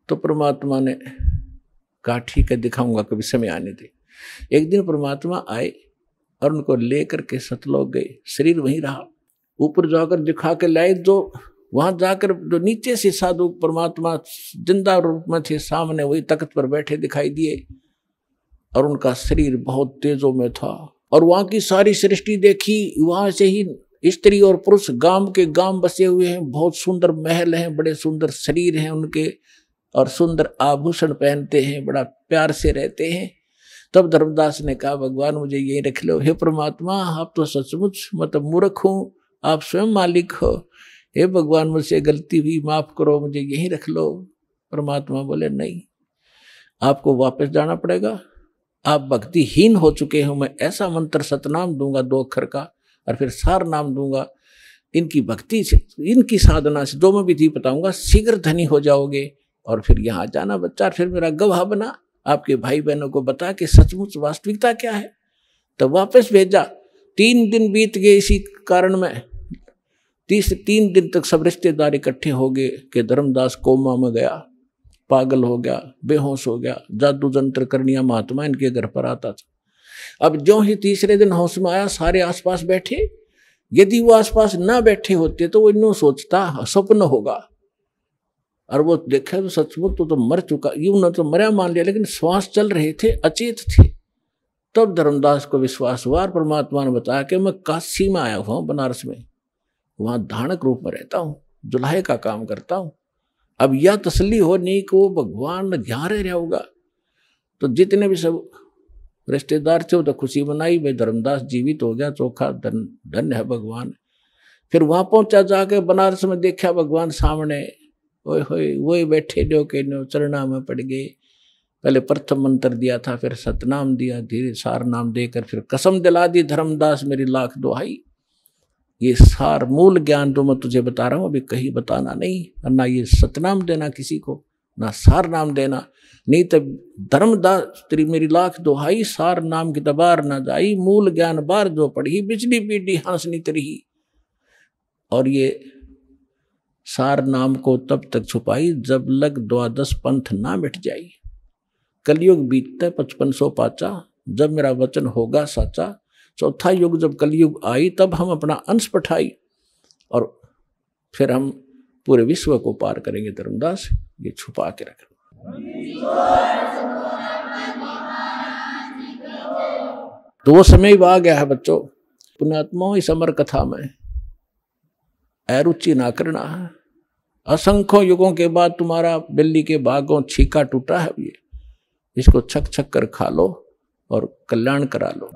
तो परमात्मा ने कहा ठीक है दिखाऊंगा, कभी समय आने दे। एक दिन परमात्मा आए और उनको लेकर के सतलोक गए, शरीर वहीं रहा। ऊपर जाकर दिखा के लाए, जो वहां जाकर जो नीचे से साधु परमात्मा जिंदा रूप में थे, सामने वही तख्त पर बैठे दिखाई दिए, और उनका शरीर बहुत तेजों में था। और वहां की सारी सृष्टि देखी, वहां से ही स्त्री और पुरुष गांव के गांव बसे हुए हैं, बहुत सुंदर महल हैं, बड़े सुंदर शरीर हैं उनके, और सुंदर आभूषण पहनते हैं, बड़ा प्यार से रहते हैं। तब धर्मदास ने कहा भगवान मुझे यही रख लो। हे परमात्मा आप तो सचमुच मतलब मूर्ख हूँ, आप स्वयं मालिक हो, हे भगवान मुझसे गलती हुई, माफ करो, मुझे यही रख लो। परमात्मा बोले नहीं, आपको वापस जाना पड़ेगा, आप भक्तिहीन हो चुके हो। मैं ऐसा मंत्र सतनाम दूंगा 2 अक्षर का, और फिर सार नाम दूंगा, इनकी भक्ति से, इनकी साधना से जो मैं विधि बताऊंगा शीघ्र धनी हो जाओगे। और फिर यहाँ जाना बच्चा, फिर मेरा गवाह बना, आपके भाई बहनों को बता कि सचमुच वास्तविकता क्या है। तब वापस भेजा। 3 दिन बीत गए इसी कारण में, 3 दिन तक सब रिश्तेदार इकट्ठे हो गए कि धर्मदास कोमा में गया, पागल हो गया, बेहोश हो गया, जादू जंत्र करनिया महात्मा इनके घर पर आता था। अब जो ही तीसरे दिन होश में आया, सारे आसपास बैठे। यदि वो आसपास ना बैठे होते तो वो इन्हों सोचता स्वप्न होगा, और वो देखा तो सचमुच तो मर चुका, यूं न तो मरा मान लिया, लेकिन श्वास चल रहे थे, अचेत थे। तब धर्मदास को विश्वास हुआ, परमात्मा ने बताया कि मैं काशी में आया हुआ हूं, बनारस में, वहां धानक रूप में रहता हूं, जुल्हे का काम करता हूं। अब यह तसल्ली हो नहीं कि वो भगवान यहाँ रह रहा होगा। तो जितने भी सब रिश्तेदार थे वो तो खुशी मनाई, भाई धर्मदास जीवित हो गया, चोखा धन्य है भगवान। फिर वहां पहुंचा, जाके बनारस में देखा भगवान सामने, ओए होए वही बैठे जो के नो चरणा में पड़ गए। पहले प्रथम मंत्र दिया था, फिर सतनाम दिया, धीरे सार नाम देकर फिर कसम दिला दी, धर्मदास मेरी लाख दुहाई, ये सार मूल ज्ञान जो मैं तुझे बता रहा हूँ अभी कहीं बताना नहीं, और ना ये सतनाम देना किसी को, ना सार नाम देना, नहीं तो धर्मदास तेरी मेरी लाख दुहाई, सार नाम की दबार ना जाई, मूल ज्ञान बार जो पढ़ी, बिजली पीढ़ी हंसनी तरही। और ये सार नाम को तब तक छुपाई जब लग 12 पंथ ना मिट जाई। कलयुग बीतता 5500 पाचा, जब मेरा वचन होगा साचा। चौथा युग जब कलयुग आई, तब हम अपना अंश पठाई, और फिर हम पूरे विश्व को पार करेंगे। धर्मदास ये छुपा के रख। तो वो समय आ गया है बच्चों, पुण्यात्माओं इस अमर कथा में अरुचि ना करना है। असंख्यों युगों के बाद तुम्हारा बिल्ली के भागों छीका टूटा है, ये इसको छक छक कर खा लो और कल्याण करा लो।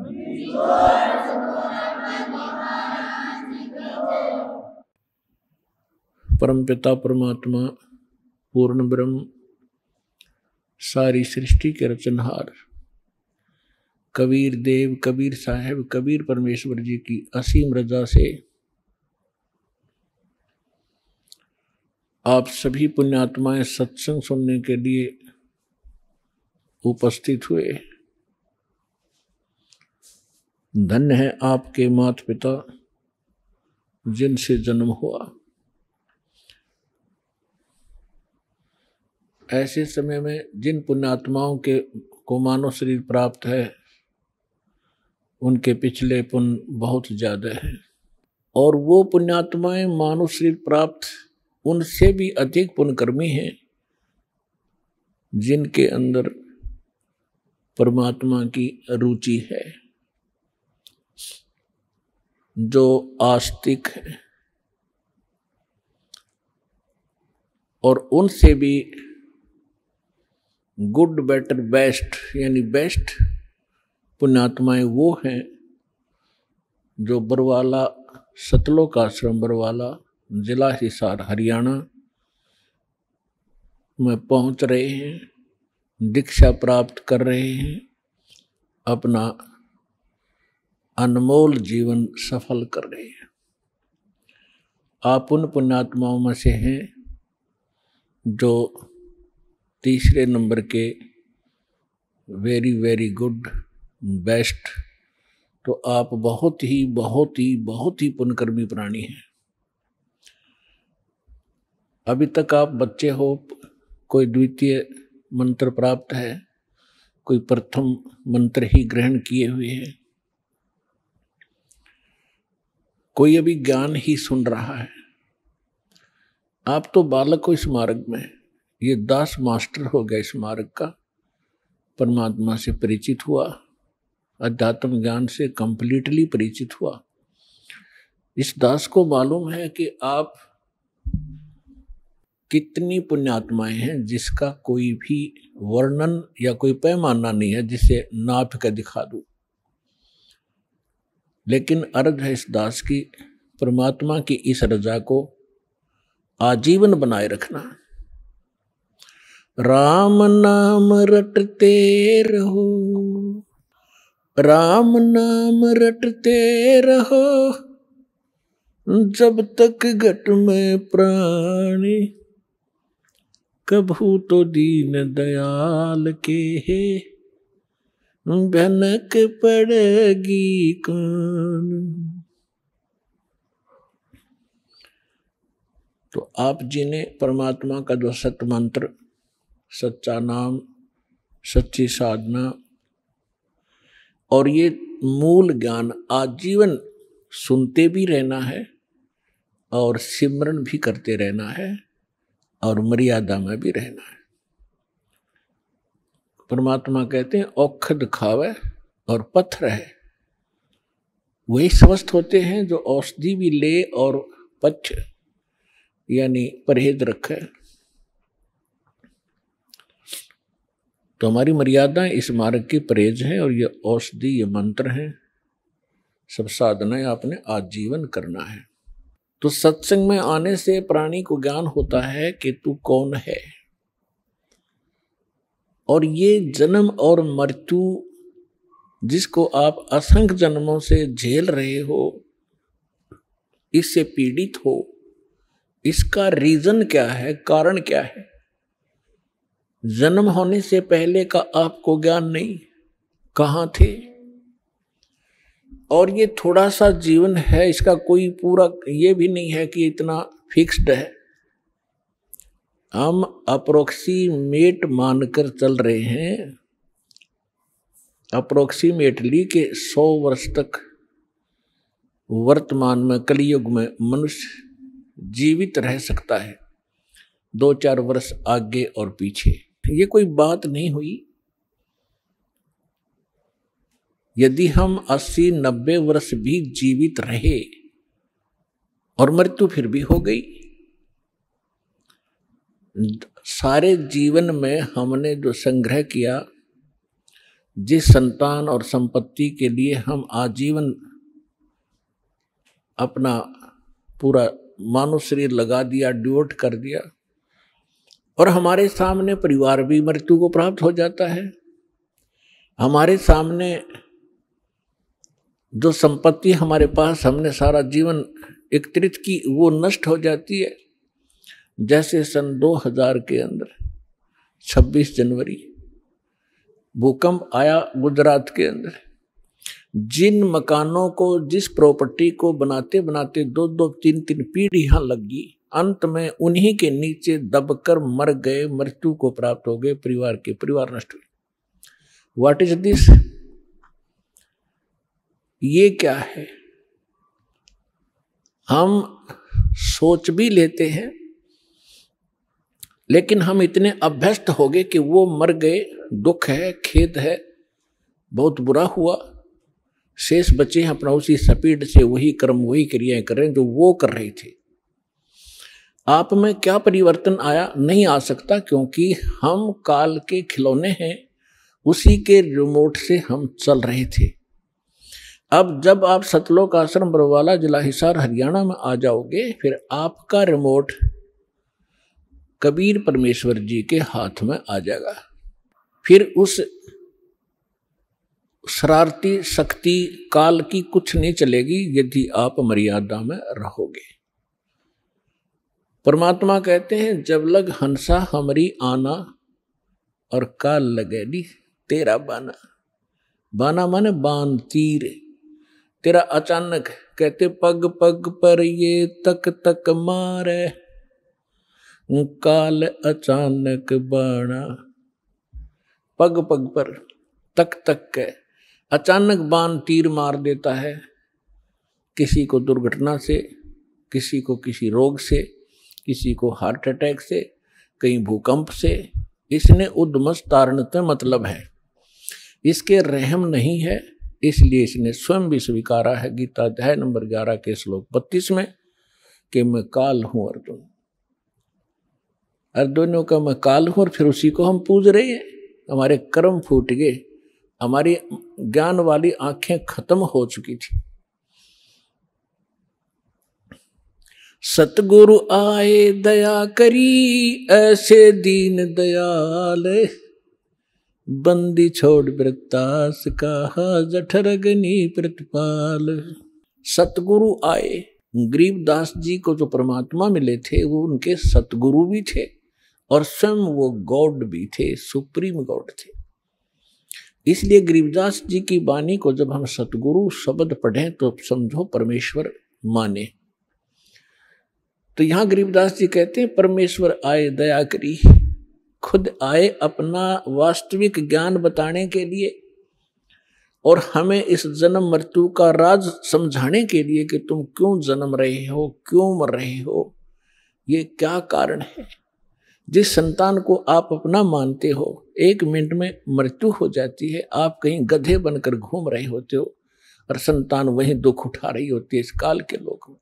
परमपिता परमात्मा पूर्ण ब्रह्म सारी सृष्टि के रचनहार कबीर देव, कबीर साहब, कबीर परमेश्वर जी की असीम रजा से आप सभी पुण्यात्माएं सत्संग सुनने के लिए उपस्थित हुए। धन्य है आपके माता पिता जिनसे जन्म हुआ। ऐसे समय में जिन पुण्यात्माओं को मानव शरीर प्राप्त है उनके पिछले पुण्य बहुत ज्यादा है, और वो पुण्यात्माएं मानव शरीर प्राप्त उनसे भी अधिक पुण्यकर्मी हैं जिनके अंदर परमात्मा की रुचि है, जो आस्तिक है, और उनसे भी गुड बेटर बेस्ट यानी बेस्ट पुण्यात्माएं वो हैं जो बरवाला सतलोक आश्रम बरवाला जिला हिसार हरियाणा में पहुंच रहे हैं, दीक्षा प्राप्त कर रहे हैं, अपना अनमोल जीवन सफल कर रहे हैं। आप उन पुण्यात्माओं में से हैं जो तीसरे नंबर के वेरी वेरी गुड बेस्ट, तो आप बहुत ही पुण्यकर्मी प्राणी हैं। अभी तक आप बच्चे हो, कोई द्वितीय मंत्र प्राप्त है, कोई प्रथम मंत्र ही ग्रहण किए हुए हैं, कोई अभी ज्ञान ही सुन रहा है। आप तो बालक हो इस मार्ग में, ये दास मास्टर हो गया इस मार्ग का, परमात्मा से परिचित हुआ, अध्यात्म ज्ञान से कंप्लीटली परिचित हुआ। इस दास को मालूम है कि आप कितनी पुण्यात्माएं हैं जिसका कोई भी वर्णन या कोई पैमाना नहीं है जिसे नाप कर दिखा दूं। लेकिन अर्थ है इस दास की परमात्मा की इस रजा को आजीवन बनाए रखना। राम नाम रटते रहो, राम नाम रटते रहो, जब तक घट में प्राणी, कभू तो दीन दयाल के है, भनक पड़ेगी कौन। तो आप जिन्हें परमात्मा का जो सत मंत्र, सच्चा नाम, सच्ची साधना और ये मूल ज्ञान आजीवन सुनते भी रहना है और सिमरन भी करते रहना है और मर्यादा में भी रहना है। परमात्मा कहते हैं औखद खावे और पत्थर है, वही स्वस्थ होते हैं जो औषधि भी ले और पथ्य यानी परहेज रखे। तो हमारी मर्यादाएं इस मार्ग की परहेज हैं और ये औषधि, ये मंत्र हैं, सब साधनाएं आपने आजीवन करना है। तो सत्संग में आने से प्राणी को ज्ञान होता है कि तू कौन है, और ये जन्म और मृत्यु जिसको आप असंख्य जन्मों से झेल रहे हो, इससे पीड़ित हो, इसका रीजन क्या है, कारण क्या है। जन्म होने से पहले का आपको ज्ञान नहीं, कहाँ थे। और ये थोड़ा सा जीवन है, इसका कोई पूरा ये भी नहीं है कि इतना फिक्स्ड है। हम अप्रोक्सीमेट मानकर चल रहे हैं, अप्रोक्सीमेटली के 100 वर्ष तक वर्तमान में कलयुग में मनुष्य जीवित रह सकता है, 2-4 वर्ष आगे और पीछे। ये कोई बात नहीं हुई। यदि हम 80-90 वर्ष भी जीवित रहे और मृत्यु फिर भी हो गई, सारे जीवन में हमने जो संग्रह किया, जिस संतान और संपत्ति के लिए हम आजीवन अपना पूरा मानव शरीर लगा दिया, डिवोट कर दिया, और हमारे सामने परिवार भी मृत्यु को प्राप्त हो जाता है। हमारे सामने जो संपत्ति हमारे पास हमने सारा जीवन एकत्रित की, वो नष्ट हो जाती है। जैसे सन 2000 के अंदर 26 जनवरी भूकंप आया गुजरात के अंदर, जिन मकानों को, जिस प्रॉपर्टी को बनाते बनाते 2-2, 3-3 पीढ़ियां लगी, अंत में उन्हीं के नीचे दबकर मर गए, मृत्यु को प्राप्त हो गए, परिवार नष्ट हुए। व्हाट इज दिस, ये क्या है। हम सोच भी लेते हैं, लेकिन हम इतने अभ्यस्त हो गए कि वो मर गए, दुख है, खेद है, बहुत बुरा हुआ, शेष बचे हैं अपना उसी स्पीड से वही कर्म वही क्रियाएं कर रहे हैं जो वो कर रहे थे। आप में क्या परिवर्तन आया, नहीं आ सकता, क्योंकि हम काल के खिलौने हैं, उसी के रिमोट से हम चल रहे थे। अब जब आप सतलोक आश्रम बरवाला जिला हिसार हरियाणा में आ जाओगे, फिर आपका रिमोट कबीर परमेश्वर जी के हाथ में आ जाएगा। फिर उस शरारती शक्ति काल की कुछ नहीं चलेगी यदि आप मर्यादा में रहोगे। परमात्मा कहते हैं, जब लग हंसा हमारी आना और काल लगेली तेरा बाना। बाना माने बान, तीर। तेरा अचानक, कहते पग पग पर ये तक तक मारे, काल अचानक बाणा। पग पग पर, तक तक के अचानक बाण तीर मार देता है, किसी को दुर्घटना से, किसी को किसी रोग से, किसी को हार्ट अटैक से, कहीं भूकंप से। इसने उद्मस तारणत मतलब है, इसके रहम नहीं है, इसलिए इसने स्वयं भी स्वीकारा है गीता अध्याय नंबर 11 के श्लोक 32 में कि मैं काल हूं अर्जुन। अर्जुनों का मैं काल हूं, और फिर उसी को हम पूज रहे हैं। हमारे कर्म फूट गए, हमारी ज्ञान वाली आंखें खत्म हो चुकी थी। सतगुरु आए दया करी, ऐसे दीन दयाल, बंदी छोड़ वृत्तास कहा, जठर अग्नि प्रतिपाल। सतगुरु आए, गरीबदास जी को जो परमात्मा मिले थे वो उनके सतगुरु भी थे और स्वयं वो गॉड भी थे, सुप्रीम गॉड थे। इसलिए गरीबदास जी की वाणी को जब हम सतगुरु शब्द पढ़ें तो समझो परमेश्वर माने। तो यहां गरीबदास जी कहते हैं, परमेश्वर आए दया करी, खुद आए अपना वास्तविक ज्ञान बताने के लिए और हमें इस जन्म मृत्यु का राज समझाने के लिए कि तुम क्यों जन्म रहे हो, क्यों मर रहे हो, ये क्या कारण है। जिस संतान को आप अपना मानते हो, 1 मिनट में मृत्यु हो जाती है, आप कहीं गधे बनकर घूम रहे होते हो और संतान वहीं दुख उठा रही होती है इस काल के लोक में।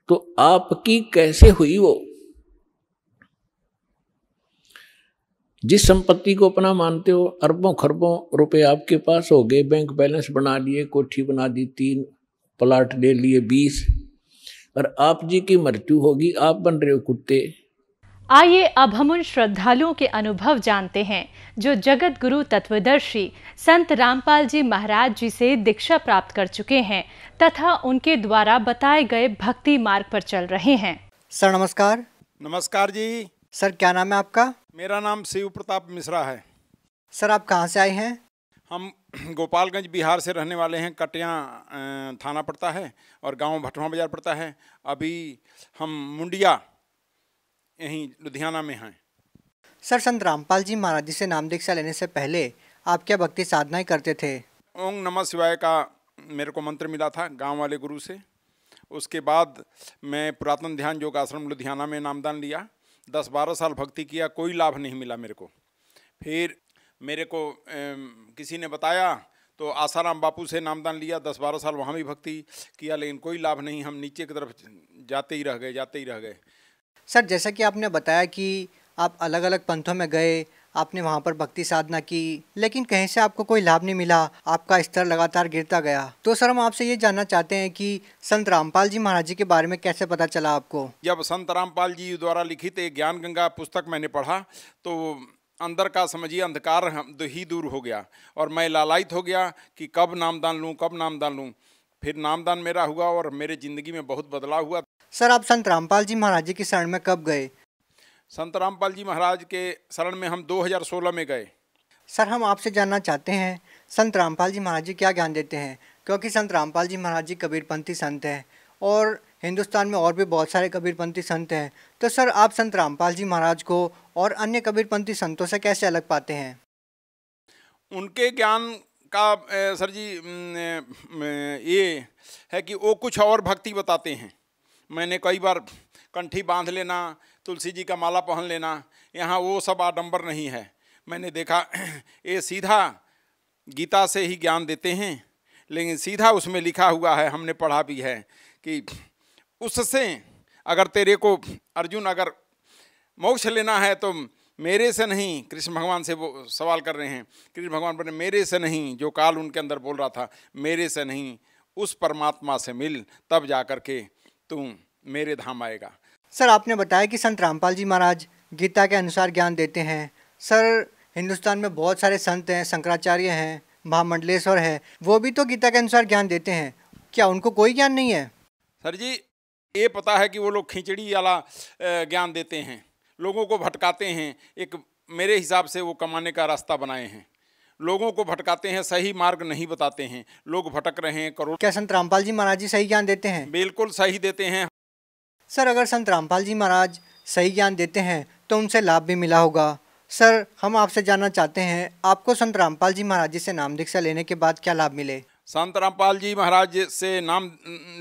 तो आपकी कैसे हुई वो। जिस संपत्ति को अपना मानते हो, अरबों खरबों रुपए आपके पास हो गए, बैंक बैलेंस बना लिए, कोठी बना दी, 3 प्लाट ले लिए 20, और आप जी की मृत्यु होगी, आप बन रहे हो कुत्ते। आइए अब हम उन श्रद्धालुओं के अनुभव जानते हैं जो जगत गुरु तत्वदर्शी संत रामपाल जी महाराज जी से दीक्षा प्राप्त कर चुके हैं तथा उनके द्वारा बताए गए भक्ति मार्ग पर चल रहे हैं। सर नमस्कार। नमस्कार जी। सर क्या नाम है आपका? मेरा नाम शिव प्रताप मिश्रा है। सर आप कहाँ से आए हैं? हम गोपालगंज बिहार से रहने वाले हैं। कटिया थाना पड़ता है और गांव भटवा बाजार पड़ता है। अभी हम मुंडिया यहीं लुधियाना में हैं। सर संत रामपाल जी महाराज जी से नाम दीक्षा लेने से पहले आप क्या भक्ति साधनाएं करते थे? ओम नमः शिवाय का मेरे को मंत्र मिला था गांव वाले गुरु से। उसके बाद मैं पुरातन ध्यान योग आश्रम लुधियाना में नामदान लिया। 10-12 साल भक्ति किया, कोई लाभ नहीं मिला मेरे को। फिर मेरे को किसी ने बताया तो आसाराम बापू से नामदान लिया। 10-12 साल वहाँ भी भक्ति किया, लेकिन कोई लाभ नहीं। हम नीचे की तरफ जाते ही रह गए। सर जैसा कि आपने बताया कि आप अलग अलग पंथों में गए, आपने वहाँ पर भक्ति साधना की, लेकिन कहीं से आपको कोई लाभ नहीं मिला, आपका स्तर लगातार गिरता गया। तो सर हम आपसे ये जानना चाहते हैं कि संत रामपाल जी महाराज जी के बारे में कैसे पता चला आपको? जब संत रामपाल जी द्वारा लिखित एक ज्ञान गंगा पुस्तक मैंने पढ़ा तो अंदर का समझिए अंधकार ही दूर हो गया और मैं लालायित हो गया कि कब नामदान लूँ। फिर नामदान मेरा हुआ और मेरे ज़िंदगी में बहुत बदलाव हुआ। सर आप संत रामपाल जी महाराज जी की शरण में कब गए? संत रामपाल जी महाराज के शरण में हम 2016 में गए। सर हम आपसे जानना चाहते हैं संत रामपाल जी महाराज जी क्या ज्ञान देते हैं, क्योंकि संत रामपाल जी महाराज जी कबीरपंथी संत हैं और हिंदुस्तान में और भी बहुत सारे कबीरपंथी संत हैं। तो सर आप संत रामपाल जी महाराज को और अन्य कबीरपंथी संतों से कैसे अलग पाते हैं? उनके ज्ञान का सर जी ये है कि वो कुछ और भक्ति बताते हैं। मैंने कई बार कंठी बांध लेना, तुलसी जी का माला पहन लेना, यहाँ वो सब आडंबर नहीं है। मैंने देखा ये सीधा गीता से ही ज्ञान देते हैं, लेकिन सीधा उसमें लिखा हुआ है, हमने पढ़ा भी है कि उससे अगर तेरे को अर्जुन अगर मोक्ष लेना है तो मेरे से नहीं, कृष्ण भगवान से वो सवाल कर रहे हैं, कृष्ण भगवान बोले मेरे से नहीं, जो काल उनके अंदर बोल रहा था मेरे से नहीं, उस परमात्मा से मिल, तब जा कर के तू मेरे धाम आएगा। सर आपने बताया कि संत रामपाल जी महाराज गीता के अनुसार ज्ञान देते हैं। सर हिंदुस्तान में बहुत सारे संत हैं, शंकराचार्य हैं, महामंडलेश्वर है, वो भी तो गीता के अनुसार ज्ञान देते हैं, क्या उनको कोई ज्ञान नहीं है? सर जी ये पता है कि वो लोग खिचड़ी वाला ज्ञान देते हैं, लोगों को भटकाते हैं। एक मेरे हिसाब से वो कमाने का रास्ता बनाए हैं, लोगों को भटकाते हैं, सही मार्ग नहीं बताते हैं, लोग भटक रहे हैं करोड़। क्या संत रामपाल जी महाराज जी सही ज्ञान देते हैं? बिल्कुल सही देते हैं। सर अगर संत रामपाल जी महाराज सही ज्ञान देते हैं तो उनसे लाभ भी मिला होगा। सर हम आपसे जानना चाहते हैं, आपको संत रामपाल जी महाराज जी से नाम दीक्षा लेने के बाद क्या लाभ मिले? संत रामपाल जी महाराज से नाम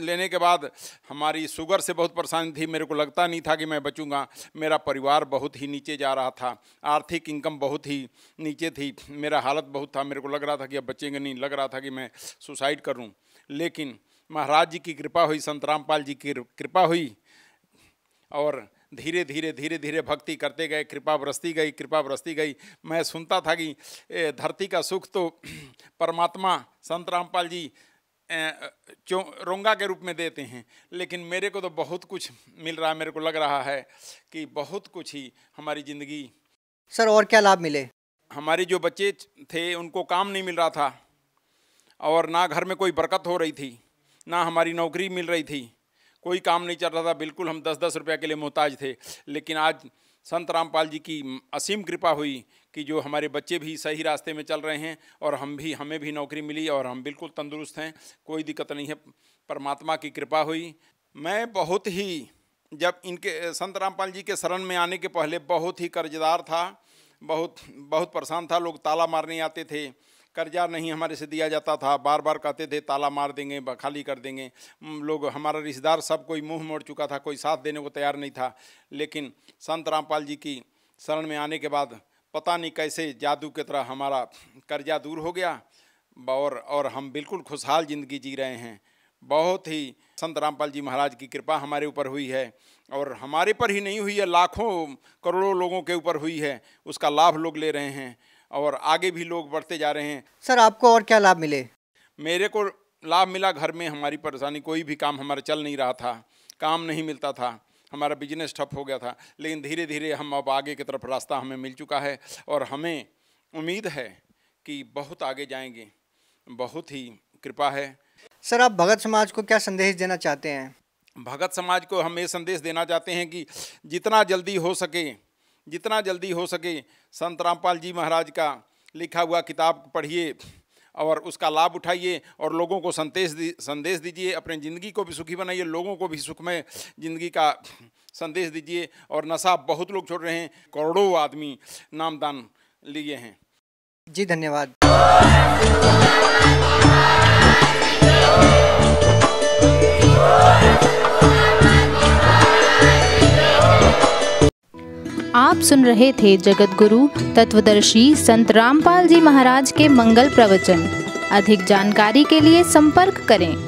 लेने के बाद हमारी शुगर से बहुत परेशानी थी, मेरे को लगता नहीं था कि मैं बचूंगा। मेरा परिवार बहुत ही नीचे जा रहा था, आर्थिक इनकम बहुत ही नीचे थी, मेरा हालत बहुत था, मेरे को लग रहा था कि अब बचेंगे नहीं, लग रहा था कि मैं सुसाइड करूं। लेकिन महाराज जी की कृपा हुई, संत रामपाल जी की कृपा हुई और धीरे धीरे भक्ति करते गए, कृपा बरसती गई। मैं सुनता था कि धरती का सुख तो परमात्मा संत रामपाल जी रोंगा के रूप में देते हैं, लेकिन मेरे को तो बहुत कुछ मिल रहा है। मेरे को लग रहा है कि बहुत कुछ ही हमारी ज़िंदगी। सर और क्या लाभ मिले? हमारे जो बच्चे थे उनको काम नहीं मिल रहा था, और ना घर में कोई बरकत हो रही थी, ना हमारी नौकरी मिल रही थी, कोई काम नहीं चल रहा था, बिल्कुल हम 10-10 रुपये के लिए मोहताज थे। लेकिन आज संत रामपाल जी की असीम कृपा हुई कि जो हमारे बच्चे भी सही रास्ते में चल रहे हैं और हमें भी नौकरी मिली और हम बिल्कुल तंदुरुस्त हैं, कोई दिक्कत नहीं है, परमात्मा की कृपा हुई। मैं बहुत ही जब इनके संत रामपाल जी के शरण में आने के पहले बहुत ही कर्जदार था, बहुत परेशान था। लोग ताला मारने आते थे, कर्जा नहीं हमारे से दिया जाता था, बार बार कहते थे ताला मार देंगे, खाली कर देंगे। लोग हमारा रिश्तेदार सब कोई मुंह मोड़ चुका था, कोई साथ देने को तैयार नहीं था। लेकिन संत रामपाल जी की शरण में आने के बाद पता नहीं कैसे जादू की तरह हमारा कर्जा दूर हो गया और हम बिल्कुल खुशहाल ज़िंदगी जी रहे हैं। बहुत ही संत रामपाल जी महाराज की कृपा हमारे ऊपर हुई है, और हमारे पर ही नहीं हुई है, लाखों करोड़ों लोगों के ऊपर हुई है। उसका लाभ लोग ले रहे हैं और आगे भी लोग बढ़ते जा रहे हैं। सर आपको और क्या लाभ मिले? मेरे को लाभ मिला, घर में हमारी परेशानी, कोई भी काम हमारा चल नहीं रहा था, काम नहीं मिलता था, हमारा बिजनेस ठप हो गया था। लेकिन धीरे धीरे हम अब आगे की तरफ रास्ता हमें मिल चुका है और हमें उम्मीद है कि बहुत आगे जाएंगे। बहुत ही कृपा है। सर आप भगत समाज को क्या संदेश देना चाहते हैं? भगत समाज को हम ये संदेश देना चाहते हैं कि जितना जल्दी हो सके संत रामपाल जी महाराज का लिखा हुआ किताब पढ़िए और उसका लाभ उठाइए और लोगों को संदेश दीजिए। अपने ज़िंदगी को भी सुखी बनाइए, लोगों को भी सुखमय ज़िंदगी का संदेश दीजिए। और नशा बहुत लोग छोड़ रहे हैं, करोड़ों आदमी नामदान लिए हैं। जी धन्यवाद। आप सुन रहे थे जगत गुरु तत्वदर्शी संत रामपाल जी महाराज के मंगल प्रवचन। अधिक जानकारी के लिए संपर्क करें।